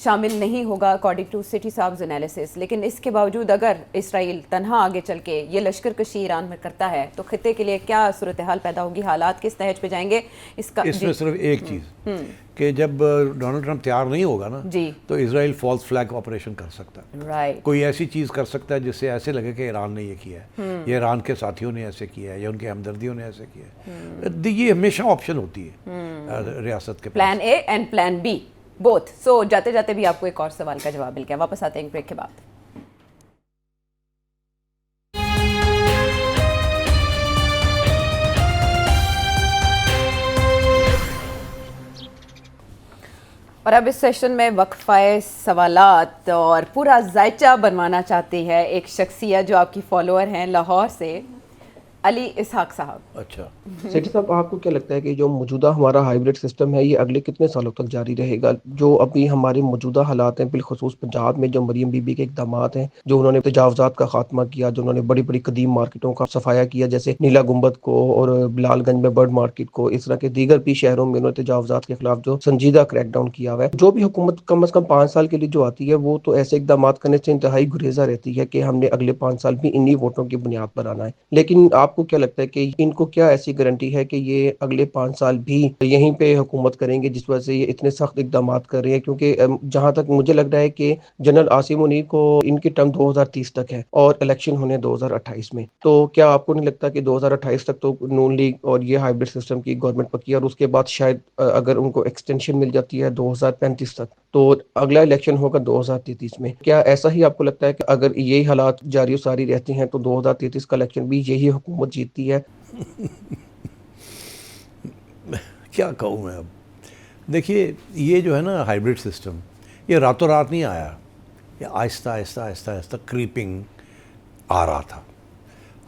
Speaker 2: شامل نہیں ہوگا اکارڈنگ ٹو سٹی صاحب انالیسس. لیکن اس کے باوجود اگر اسرائیل تنہا آگے چل کے یہ لشکر کشی ایران میں کرتا ہے تو خطے کے لیے کیا صورتحال پیدا ہوگی، حالات کس نہج پہ جائیں گے؟ اس
Speaker 3: میں صرف ایک چیز کہ جب ڈونلڈ ٹرمپ تیار نہیں ہوگا نا تو اسرائیل فالس فلیگ آپریشن کر سکتا ہے. کوئی ایسی چیز کر سکتا ہے جس سے ایسے لگے کہ ایران نے یہ کیا ہے، یا ایران کے ساتھیوں نے ایسے کیا ہے، یا ان کے ہمدردیوں نے ایسے کیا ہے. یہ ہمیشہ آپشن ہوتی ہے ریاست کے پاس،
Speaker 2: plan A and plan B both. So جاتے جاتے بھی آپ کو ایک اور سوال کا جواب مل گیا. واپس آتے ہیں بریک کے بعد. اور اب اس سیشن میں وقفہ سوالات اور پورا ذائچہ بنوانا چاہتی ہے ایک شخصیت جو آپ کی فالوور ہیں لاہور سے، علی اسحاق صاحب.
Speaker 3: اچھا
Speaker 4: سیٹھی صاحب، آپ کو کیا لگتا ہے کہ جو موجودہ ہمارا ہائیبرڈ سسٹم ہے یہ اگلے کتنے سالوں تک جاری رہے گا؟ جو ابھی ہمارے موجودہ حالات ہیں، بالخصوص پنجاب میں جو مریم بی بی کے اقدامات ہیں، جو انہوں نے تجاوزات کا خاتمہ کیا، جو انہوں نے بڑی بڑی قدیم مارکیٹوں کا صفایا کیا، جیسے نیلا گنبد کو اور بلال گنج میں برڈ مارکیٹ کو، اس طرح کے دیگر بھی شہروں میں انہوں نے تجاوزات کے خلاف جو سنجیدہ کریک ڈاؤن کیا ہوا ہے. جو بھی حکومت کم از کم 5 سال کے لیے جو آتی ہے وہ تو ایسے اقدامات کرنے سے انتہائی گریزہ رہتی ہے کہ ہم نے اگلے 5 سال بھی انہی ووٹوں کی بنیاد پر آنا ہے. لیکن آپ کو کیا لگتا ہے کہ ان کو کیا ایسی گارنٹی ہے کہ یہ اگلے 5 سال بھی یہیں پہ حکومت کریں گے جس وجہ سے یہ اتنے سخت اقدامات کر رہے ہیں؟ کیونکہ جہاں تک مجھے لگ رہا ہے کہ جنرل عاصم منیر کو ان کی ٹرم 2030 تک ہے اور الیکشن ہونے 2028 میں. تو کیا آپ کو نہیں لگتا کہ 2028 تک تو نون لیگ اور یہ ہائیبرڈ سسٹم کی گورنمنٹ پکی ہے، اور اس کے بعد شاید اگر ان کو ایکسٹینشن مل جاتی ہے 2035 تک تو اگلا الیکشن ہوگا 2033 میں؟ کیا ایسا ہی آپ کو لگتا ہے کہ اگر یہی حالات جاری و ساری رہتی ہیں تو 2033 کا الیکشن بھی یہی حکومت جیتتی ہے؟
Speaker 3: کیا کہوں میں اب. دیکھیے یہ جو ہے نا ہائیبرڈ سسٹم، یہ راتوں رات نہیں آیا، یہ آہستہ آہستہ آہستہ آہستہ کریپنگ آ رہا تھا.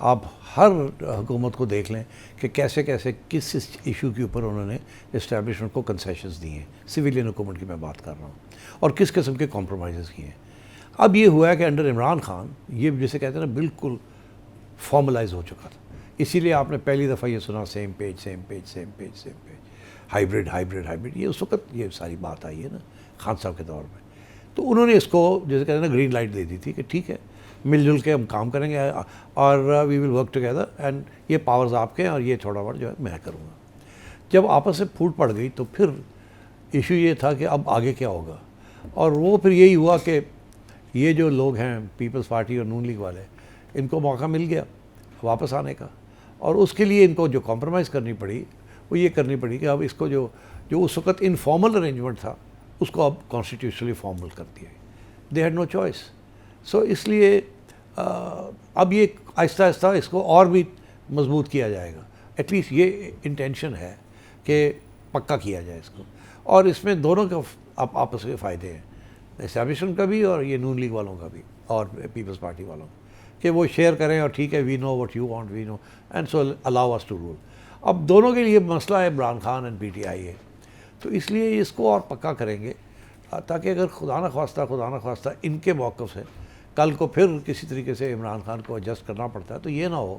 Speaker 3: آپ ہر حکومت کو دیکھ لیں کہ کیسے کیسے کس ایشو کے اوپر انہوں نے اسٹیبلشمنٹ کو کنسیشنز دی ہیں. سویلین حکومت کی میں بات کر رہا ہوں، اور کس قسم کے کمپرومائزز کیے ہیں. اب یہ ہوا ہے کہ انڈر عمران خان یہ جسے کہتے ہیں نا بالکل فارملائز ہو چکا تھا. اسی لیے آپ نے پہلی دفعہ یہ سنا same page same page same page same page, hybrid hybrid hybrid. یہ اس وقت یہ ساری بات آئی ہے نا خان صاحب کے دور میں. تو انہوں نے اس کو جیسے کہتے ہیں نا گرین لائٹ دے دی تھی کہ ٹھیک ہے مل جل کے ہم کام کریں گے اور وی ول ورک ٹوگیدر اینڈ یہ پاورز آپ کے ہیں اور یہ تھوڑا بڑا جو ہے میں کروں گا. جب آپس میں پھوٹ پڑ گئی تو پھر ایشو یہ تھا کہ اب آگے کیا ہوگا, اور وہ پھر یہی ہوا کہ یہ جو لوگ ہیں پیپلز پارٹی اور نون لیگ والے, ان کو موقع مل گیا واپس آنے کا, اور اس کے لیے ان کو جو کمپرومائز کرنی پڑی وہ یہ کرنی پڑی کہ اب اس کو جو اس وقت انفارمل ارینجمنٹ تھا اس کو اب کانسٹیٹیوشنلی فارمل کر دیا. They had no choice. سو اس لیے اب یہ آہستہ آہستہ اس کو اور بھی مضبوط کیا جائے گا. ایٹ لیسٹ یہ انٹینشن ہے کہ پکا کیا جائے اس کو, اور اس میں دونوں کے آپس کے فائدے ہیں, اسٹیبلشمنٹ کا بھی اور یہ نون لیگ والوں کا بھی اور پیپلز پارٹی والوں کا, کہ وہ شیئر کریں اور ٹھیک ہے we know what you want we know and so allow us to rule. اب دونوں کے لیے مسئلہ ہے Imran Khan and P T I ہے, تو اس لیے اس کو اور پکا کریں گے تاکہ اگر خدا نہ خواستہ ان کے موقف سے کل کو پھر کسی طریقے سے عمران خان کو ایڈجسٹ کرنا پڑتا ہے تو یہ نہ ہو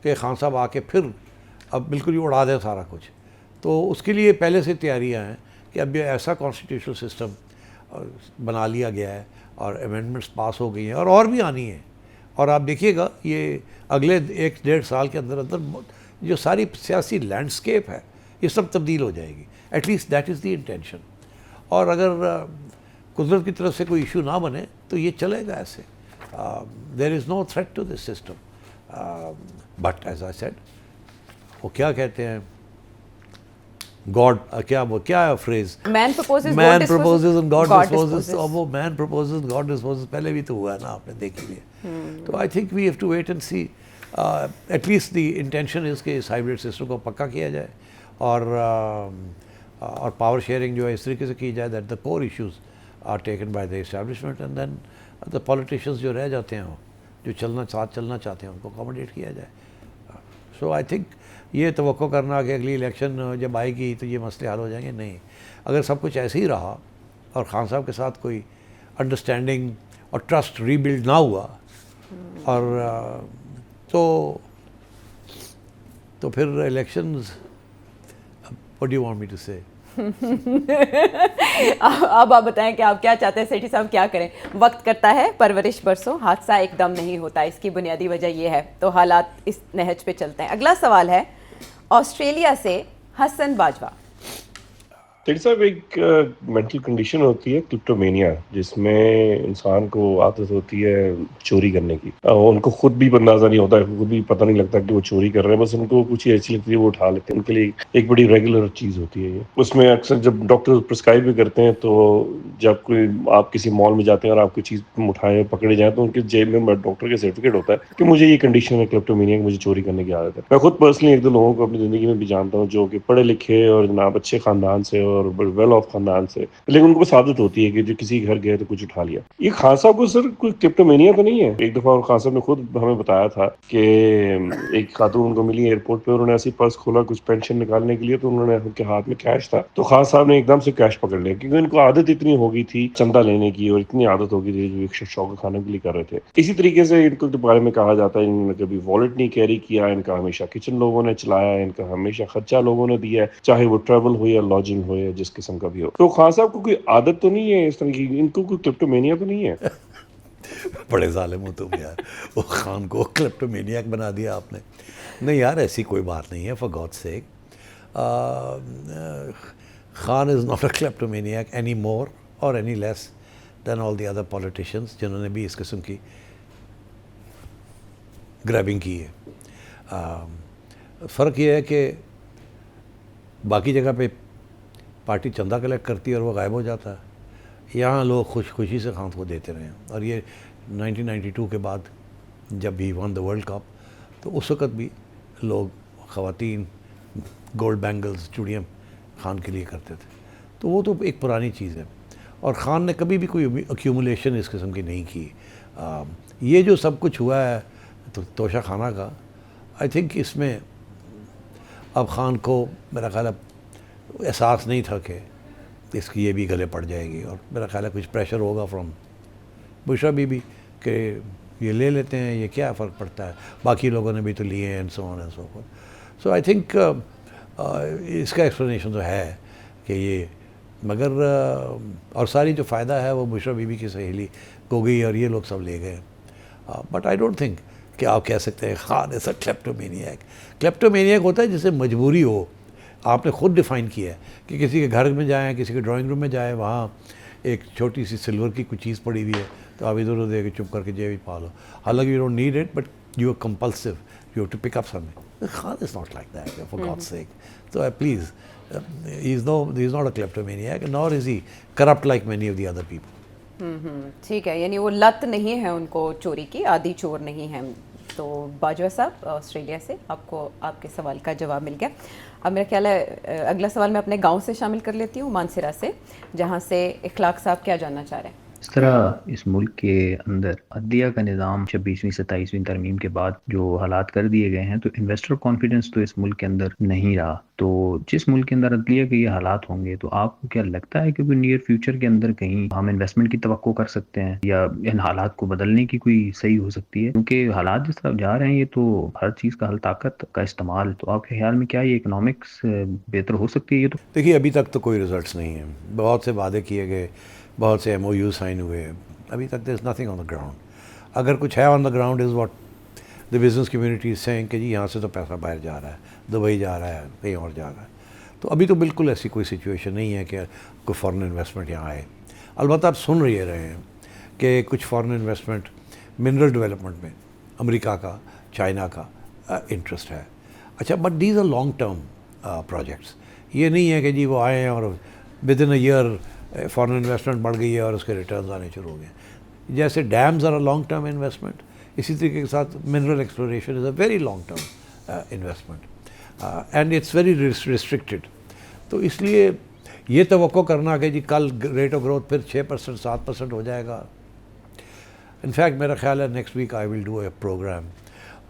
Speaker 3: کہ خان صاحب آ کے پھر اب بالکل ہی اڑا دیں سارا کچھ. تو اس کے لیے پہلے سے تیاریاں ہیں کہ اب یہ ایسا کانسٹیٹیوشنل سسٹم بنا لیا گیا ہے اور امینڈمنٹس پاس ہو گئی ہیں اور بھی آنی ہیں, اور آپ دیکھیے گا یہ اگلے 1-1.5 سال کے اندر جو ساری سیاسی لینڈسکیپ ہے یہ سب تبدیل ہو جائے گی. At least that is the intention. اور اگر قدرت کی طرف سے کوئی ایشو نہ بنے تو یہ چلے گا ایسے. There is no threat to this system, but as I said وہ کیا کہتے ہیں گاڈ کیا phrase
Speaker 2: man proposes
Speaker 3: and God disposes. اور وہ مین پرپوزز گاڈ ڈسپوزز پہلے بھی تو ہوا ہے نا, آپ نے دیکھ لیا. تو I think we have to wait and see. At least the intention is کہ اس ہائیبریڈ سسٹم کو پکا کیا جائے اور پاور شیئرنگ جو ہے اس طریقے سے کی جائے that the core issues are taken by the establishment and then the politicians جو رہ جاتے ہیں جو چلنا چاہتے ہیں ان کو اکوموڈیٹ کیا جائے. سو آئی تھنک یہ توقع کرنا کہ اگلی الیکشن جب آئے گی تو یہ مسئلے حل ہو جائیں گے, نہیں. اگر سب کچھ ایسے ہی رہا اور خان صاحب کے ساتھ کوئی انڈرسٹینڈنگ اور ٹرسٹ ری بلڈ نہ ہوا اور تو پھر elections what do you want me to say?
Speaker 2: اب آپ بتائیں کہ آپ کیا چاہتے ہیں سیٹھی صاحب, کیا کریں؟ وقت کرتا ہے پرورش برسوں, حادثہ ایک دم نہیں ہوتا, اس کی بنیادی وجہ یہ ہے. تو حالات اس نہج پہ چلتے ہیں. اگلا سوال ہے آسٹریلیا سے حسن باجوہ.
Speaker 5: سیٹھی صاحب, ایک مینٹل کنڈیشن ہوتی ہے کلپٹومینیا, جس میں انسان کو عادت ہوتی ہے چوری کرنے کی. ان کو خود بھی اندازہ نہیں ہوتا, خود بھی پتہ نہیں لگتا کہ وہ چوری کر رہے ہیں, بس ان کو کچھ ایسی لگتی ہے وہ اٹھا لیتے ہیں. ان کے لیے ایک بڑی ریگولر چیز ہوتی ہے یہ. اس میں اکثر جب ڈاکٹر پرسکرائب بھی کرتے ہیں تو جب کوئی آپ کسی مال میں جاتے ہیں اور آپ کوئی چیز اٹھائیں پکڑے جائیں تو ان کے جیب میں ڈاکٹر کا سرٹیفکیٹ ہوتا ہے کہ مجھے یہ کنڈیشن ہے کلپٹومینیا کی, مجھے چوری کرنے کی عادت ہے. میں خود پرسنلی ایک دو لوگوں کو اپنی زندگی میں بھی جانتا ہوں جو کہ پڑھے لکھے اور جناب اچھے خاندان سے اور ویل آف خاندان سے, لیکن ان کو بس عادت ہوتی ہے کہ جو کسی کے گھر گئے تو کچھ اٹھا لیا. یہ خان صاحب کو سر کوئی کلپٹومینیا تو نہیں ہے؟ ایک دفعہ خان صاحب نے خود ہمیں بتایا تھا کہ ایک خاتون ان کو ملی ایئرپورٹ پہ, انہوں نے ایسی پرس کھولا کچھ پینشن نکالنے کے لیے, تو انہوں نے ان کے ہاتھ میں کیش تھا, تو خان صاحب نے ایک دم سے کیش پکڑ لیا کیونکہ ان کو عادت اتنی ہو گئی تھی چندہ لینے کی, اور اتنی عادت ہو گئی تھی جو شوق کھانے کے لیے کر رہے تھے. اسی طریقے سے ان کے بارے میں کہا جاتا ہے انہوں نے کبھی والٹ نہیں کیری کیا, ان کا ہمیشہ کچن لوگوں نے چلایا, ان کا ہمیشہ خرچہ لوگوں نے دیا ہے, چاہے وہ ٹریول ہو یا لاجنگ ہو یا جس قسم کا بھی ہو. تو خان صاحب کو کوئی عادت تو نہیں ہے اس طرح کی, ان کو کوئی کلپٹومینیا تو نہیں ہے؟
Speaker 3: بڑے ظالم ہو تم یار, وہ خان کو کلپٹومینیاک بنا دیا آپ نے. نہیں یار, ایسی کوئی بات نہیں ہے, for God sake. Khan is not a kleptomaniac any more or any less than all the other politicians جنہوں نے بھی اس قسم کی گریبنگ کی ہے. فرق یہ ہے کہ باقی جگہ پہ پارٹی چندہ کلیکٹ کرتی ہے اور وہ غائب ہو جاتا ہے, یہاں لوگ خوشی سے خان کو دیتے رہے ہیں. اور یہ 1992 کے بعد جب بھی ون دا ورلڈ کپ تو اس وقت بھی لوگ خواتین گولڈ بینگلز چوڑیاں خان کے لیے کرتے تھے. تو وہ تو ایک پرانی چیز ہے, اور خان نے کبھی بھی کوئی ایکیومولیشن اس قسم کی نہیں کی. یہ جو سب کچھ ہوا ہے توشہ خانہ کا, آئی تھنک اس میں اب خان کو میرا خیال ہے احساس نہیں تھا کہ اس کی یہ بھی گلے پڑ جائے گی, اور میرا خیال ہے کچھ پریشر ہوگا فرام بشرا بی بی کہ یہ لے لیتے ہیں, یہ کیا فرق پڑتا ہے, باقی لوگوں نے بھی تو لیے ہیں and so on and so forth. So I think اس کا ایکسپلینیشن تو ہے کہ یہ, مگر اور ساری جو فائدہ ہے وہ بشرا بی بی کی سہیلی گوگئی اور یہ لوگ سب لے گئے. بٹ آئی ڈونٹ تھنک کہ آپ کہہ سکتے ہیں خان ایسا کلیپٹومینیاک. کلیپٹومینیاک ہوتا ہے جسے مجبوری ہو. آپ نے خود ڈیفائن کیا ہے کہ کسی کے گھر میں جائیں, کسی کے ڈرائنگ روم میں جائیں, وہاں ایک چھوٹی سی سلور کی کوئی چیز پڑی ہوئی ہے تو آپ ادھر ادھر دے کے چپ کر کے جیب پا لو. حالانکہ you don't need it but you are compulsive, you have to pick up something. Khan is not like that for God's sake. تو please, he is not a kleptomaniac nor is he corrupt like many of the other people.
Speaker 2: ٹھیک ہے, یعنی وہ لت نہیں ہے ان کو چوری کی, عادی چور نہیں ہے. تو باجوہ صاحب آسٹریلیا سے, آپ کو آپ کے سوال کا جواب مل گیا. اب میرا خیال ہے اگلا سوال میں اپنے گاؤں سے شامل کر لیتی ہوں, مانسرا سے, جہاں سے اخلاق صاحب کیا جاننا چاہ رہے ہیں.
Speaker 6: اس طرح اس ملک کے اندر عدلیہ کا نظام 26ویں 27ویں ترمیم کے بعد جو حالات کر دیے گئے ہیں, تو انویسٹر کانفیڈنس تو اس ملک کے اندر نہیں رہا. تو جس ملک کے اندر عدلیہ کے یہ حالات ہوں گے, تو آپ کو کیا لگتا ہے کہ کوئی نیئر فیوچر کے اندر کہیں ہم انویسٹمنٹ کی توقع کر سکتے ہیں, یا ان حالات کو بدلنے کی کوئی صحیح ہو سکتی ہے؟ کیونکہ حالات جس طرف جا رہے ہیں, یہ تو ہر چیز کا حل طاقت کا استعمال. تو آپ کے خیال میں کیا یہ اکنامکس بہتر ہو سکتی ہے؟ یہ تو
Speaker 3: دیکھیے ابھی تک تو کوئی ریزلٹس نہیں ہیں. بہت سے وعدے کیے گئے, بہت سے ایم او یو سائن ہوئے, ابھی تک دیر is nothing on the ground. اگر کچھ ہے on the ground is what the business community is seeing کہ جی یہاں سے تو پیسہ باہر جا رہا ہے, دبئی جا رہا ہے, کہیں اور جا رہا ہے. تو ابھی تو بالکل ایسی کوئی سچویشن نہیں ہے کہ کوئی فارن انویسٹمنٹ یہاں آئے. البتہ آپ سن رہے ہیں کہ کچھ فارن انویسٹمنٹ منرل ڈیولپمنٹ میں امریکہ کا, چائنا کا انٹرسٹ ہے. اچھا, but these are long term projects. یہ نہیں ہے کہ جی وہ آئے ہیں اور within a year foreign investment بڑھ گئی ہے اور اس کے ریٹرنز آنے شروع ہو گئے. جیسے dams are a long term investment, اسی طریقے کے ساتھ mineral exploration is a very long term investment and it's very restricted. تو اس لیے یہ توقع کرنا کہ جی کل ریٹ آف گروتھ پھر 6% 7% ہو جائے گا. انفیکٹ میرا خیال ہے next week I will do a programme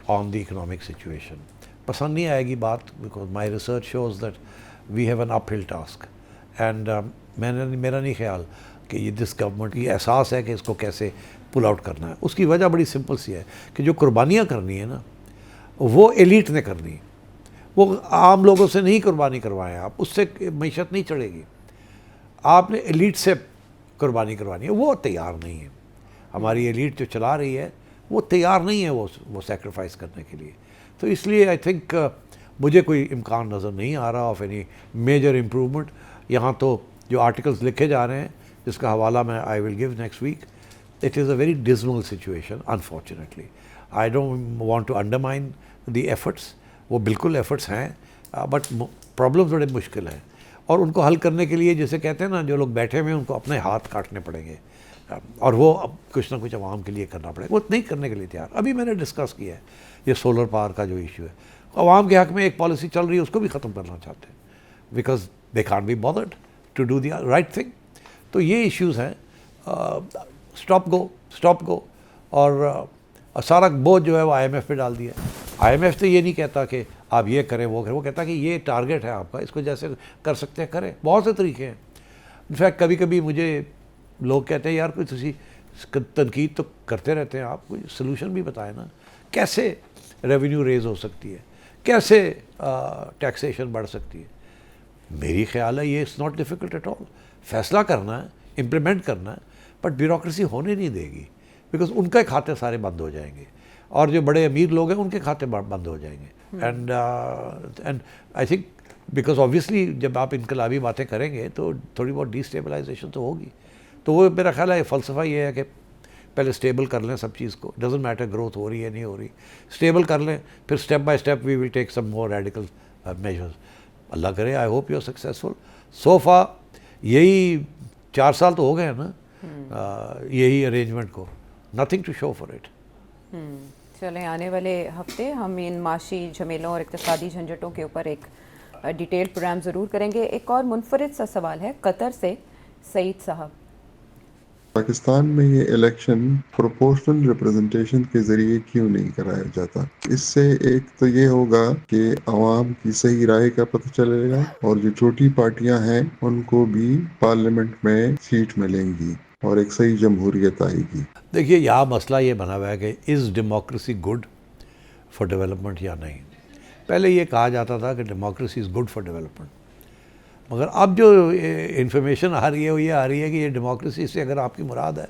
Speaker 3: on the economic situation. پسند نہیں آئے گی بات, because my research shows that we have an uphill task. And میرا نہیں خیال کہ یہ دس گورنمنٹ کی احساس ہے کہ اس کو کیسے پل آؤٹ کرنا ہے. اس کی وجہ بڑی سمپل سی ہے کہ جو قربانیاں کرنی ہے نا, وہ ایلیٹ نے کرنی ہے. وہ عام لوگوں سے نہیں قربانی کروائیں آپ, اس سے معیشت نہیں چڑھے گی. آپ نے ایلیٹ سے قربانی کروانی ہے, وہ تیار نہیں ہے. ہماری ایلیٹ جو چلا رہی ہے وہ تیار نہیں ہے وہ سیکریفائس کرنے کے لیے. تو اس لیے آئی تھنک مجھے کوئی امکان نظر نہیں آ رہا آف اینی میجر امپرومنٹ. یہاں تو جو آرٹیکلس لکھے جا رہے ہیں جس کا حوالہ میں I will give next week, it is a very dismal situation unfortunately. I don't want to undermine the efforts, وہ بالکل ایفرٹس ہیں, بٹ پرابلمس بڑے مشکل ہیں. اور ان کو حل کرنے کے لیے جیسے کہتے ہیں نا, جو لوگ بیٹھے ہوئے ہیں ان کو اپنے ہاتھ کاٹنے پڑیں گے, اور وہ اب کچھ نہ کچھ عوام کے لیے کرنا پڑے گا. وہ نہیں کرنے کے لیے تیار. ابھی میں نے ڈسکس کیا ہے یہ سولر پاور کا جو ایشو ہے, عوام کے حق میں ایک پالیسی چل رہی ہے, اس کو بھی ختم کرنا چاہتے ہیں because they can't be bothered to do the right thing. تو یہ ایشوز ہیں. اسٹاپ گو اور سارا بوجھ جو ہے وہ آئی ایم ایف پہ ڈال دیا. آئی ایم ایف تو یہ نہیں کہتا کہ آپ یہ کریں وہ کریں, وہ کہتا کہ یہ ٹارگیٹ ہے آپ کا, اس کو جیسے کر سکتے ہیں کریں. بہت سے طریقے ہیں. انفیکٹ کبھی کبھی مجھے لوگ کہتے ہیں یار کوئی تسی تنقید تو کرتے رہتے ہیں, آپ کوئی سلوشن بھی بتائیں نا, کیسے ریونیو ریز ہو سکتی ہے, کیسے ٹیکسیشن بڑھ سکتی ہے. میری خیال ہے یہ it's not difficult at all. فیصلہ کرنا ہے, امپلیمنٹ کرنا ہے, بٹ بیوروکریسی ہونے نہیں دے گی, بیکاز ان کے کھاتے سارے بند ہو جائیں گے, اور جو بڑے امیر لوگ ہیں ان کے کھاتے بند ہو جائیں گے. And I think because obviously جب آپ انقلابی باتیں کریں گے تو تھوڑی بہت ڈی اسٹیبلائزیشن تو ہوگی. تو وہ میرا خیال ہے فلسفہ یہ ہے کہ پہلے اسٹیبل کر لیں سب چیز کو, ڈزنٹ میٹر گروتھ ہو رہی ہے نہیں ہو رہی, اسٹیبل کر لیں, پھر step by step we will take some more radical measures. Allah کرے, I hope you are successful. So far یہی 4 سال تو ہو گئے ہیں نا یہی ارینجمنٹ کو, nothing to show for it.
Speaker 2: چلیں آنے والے ہفتے ہم ان معاشی جھمیلوں اور اقتصادی جھنجھٹوں کے اوپر ایک ڈیٹیل پروگرام ضرور کریں گے. ایک اور منفرد سا سوال ہے قطر سے, سعید صاحب.
Speaker 7: پاکستان میں یہ الیکشن پروپورشنل ریپرزنٹیشن کے ذریعے کیوں نہیں کرایا جاتا؟ اس سے ایک تو یہ ہوگا کہ عوام کی صحیح رائے کا پتہ چلے گا, اور جو چھوٹی پارٹیاں ہیں ان کو بھی پارلیمنٹ میں سیٹ ملیں گی اور ایک صحیح جمہوریت آئے گی.
Speaker 3: دیکھیے یہاں مسئلہ یہ بنا ہوا ہے کہ از ڈیموکریسی گڈ فار ڈیولپمنٹ یا نہیں. پہلے یہ کہا جاتا تھا کہ democracy is good for development, مگر اب جو انفارمیشن آ رہی ہے وہ یہ آ رہی ہے کہ یہ ڈیموکریسی سے اگر آپ کی مراد ہے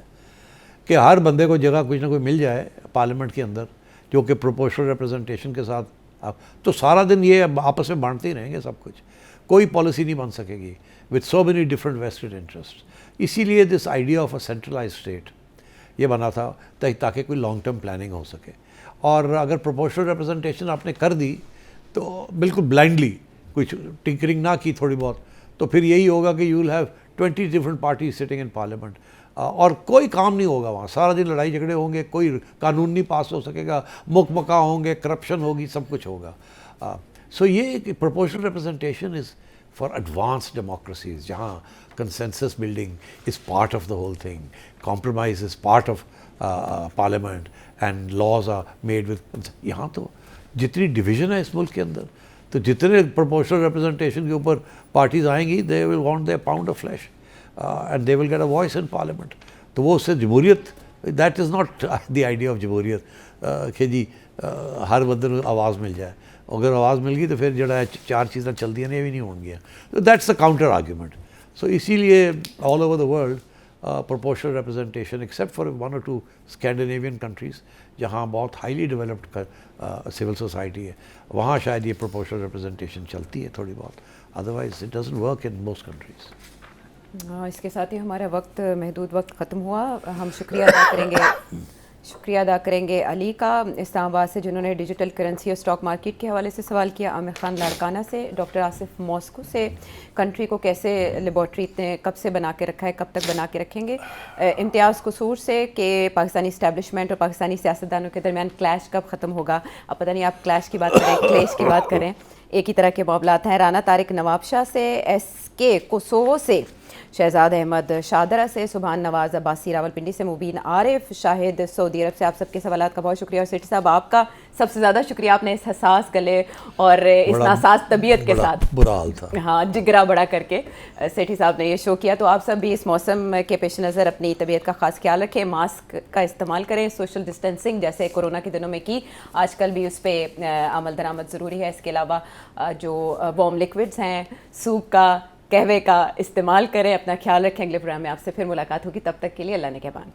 Speaker 3: کہ ہر بندے کو جگہ کچھ نہ کوئی مل جائے, پارلیمنٹ کے اندر جو کہ پروپورشنل ریپرزنٹیشن کے ساتھ آپ تو سارا دن یہ آپس میں بانٹتے ہی رہیں گے سب کچھ, کوئی پالیسی نہیں بن سکے گی with so many different vested interest. اسی لیے this idea of a centralise state یہ بنا تھا تاکہ کوئی لانگ ٹرم پلاننگ ہو سکے. اور اگر پروپورشنل ریپرزنٹیشن آپ نے کر دی تو بالکل بلائنڈلی کچھ ٹنکرنگ نہ کی تھوڑی بہت, تو پھر یہی ہوگا کہ you will have 20 different parties sitting in parliament, اور کوئی کام نہیں ہوگا وہاں, سارا دن لڑائی جھگڑے ہوں گے, کوئی قانون نہیں پاس ہو سکے گا, مکمکا ہوں گے, کرپشن ہوگی, سب کچھ ہوگا. سو یہ proportional representation is for advance democracies جہاں consensus building is part of the whole thing, compromise is part of parliament and laws are made with. یہاں تو جتنی ڈویژن ہے اس ملک کے اندر, تو جتنے پروپورشنل ریپرزنٹیشن کے اوپر پارٹیز آئیں گی they will want their pound of flesh and they will get a voice in parliament. تو وہ اس سے جمہوریت, that is not the idea of جمہوریت کہ جی ہر بندے کو آواز مل جائے. اگر آواز مل گئی تو پھر جڑا ہے چار چیزیں چل دیا نہیں, یہ بھی نہیں ہوں گیا. That's the counter argument. So اسی لیے all over the world proportional representation except for 1 or 2 Scandinavian countries جہاں بہت ہائیلی ڈیولپڈ سول سوسائٹی ہے, وہاں شاید یہ پروپورشنل ریپرزنٹیشن چلتی ہے تھوڑی بہت, otherwise it doesn't work in most countries.
Speaker 2: اس کے ساتھ ہی ہمارا وقت, محدود وقت ختم ہوا. ہم شکریہ ادا کریں گے علی کا اسلام آباد سے, جنہوں نے ڈیجیٹل کرنسی اور اسٹاک مارکیٹ کے حوالے سے سوال کیا, عامر خان لاڑکانہ سے, ڈاکٹر آصف ماسکو سے, کنٹری کو کیسے لیبارٹری اتنے کب سے بنا کے رکھا ہے, کب تک بنا کے رکھیں گے, امتیاز قصور سے کہ پاکستانی اسٹیبلشمنٹ اور پاکستانی سیاستدانوں کے درمیان کلیش کب ختم ہوگا. اب پتہ نہیں آپ کلیش کی بات کریں کلیش کی بات کریں, ایک ہی طرح کے معاملات ہیں. رانا طارق نواب شاہ سے, ایس کے کوسوو سے, شہزاد احمد شادرہ سے, سبحان نواز عباسی راولپنڈی سے, مبین عارف شاہد سعودی عرب سے. آپ سب کے سوالات کا بہت شکریہ. اور سیٹھی صاحب آپ کا سب سے زیادہ شکریہ, آپ نے اس حساس گلے اور اس ناساز طبیعت کے ساتھ
Speaker 3: برا حال تھا,
Speaker 2: ہاں جگرا بڑا کر کے سیٹھی صاحب نے یہ شو کیا. تو آپ سب بھی اس موسم کے پیش نظر اپنی طبیعت کا خاص خیال رکھیں, ماسک کا استعمال کریں, سوشل ڈسٹینسنگ جیسے کورونا کے دنوں میں کی, آج کل بھی اس پہ عمل درآمد ضروری ہے. اس کے علاوہ جو وارم لیکوڈز ہیں, سوپ کا, قہوے کا استعمال کریں. اپنا خیال رکھیں. اگلے پروگرام میں آپ سے پھر ملاقات ہوگی, تب تک کے لیے اللہ نے کے بان.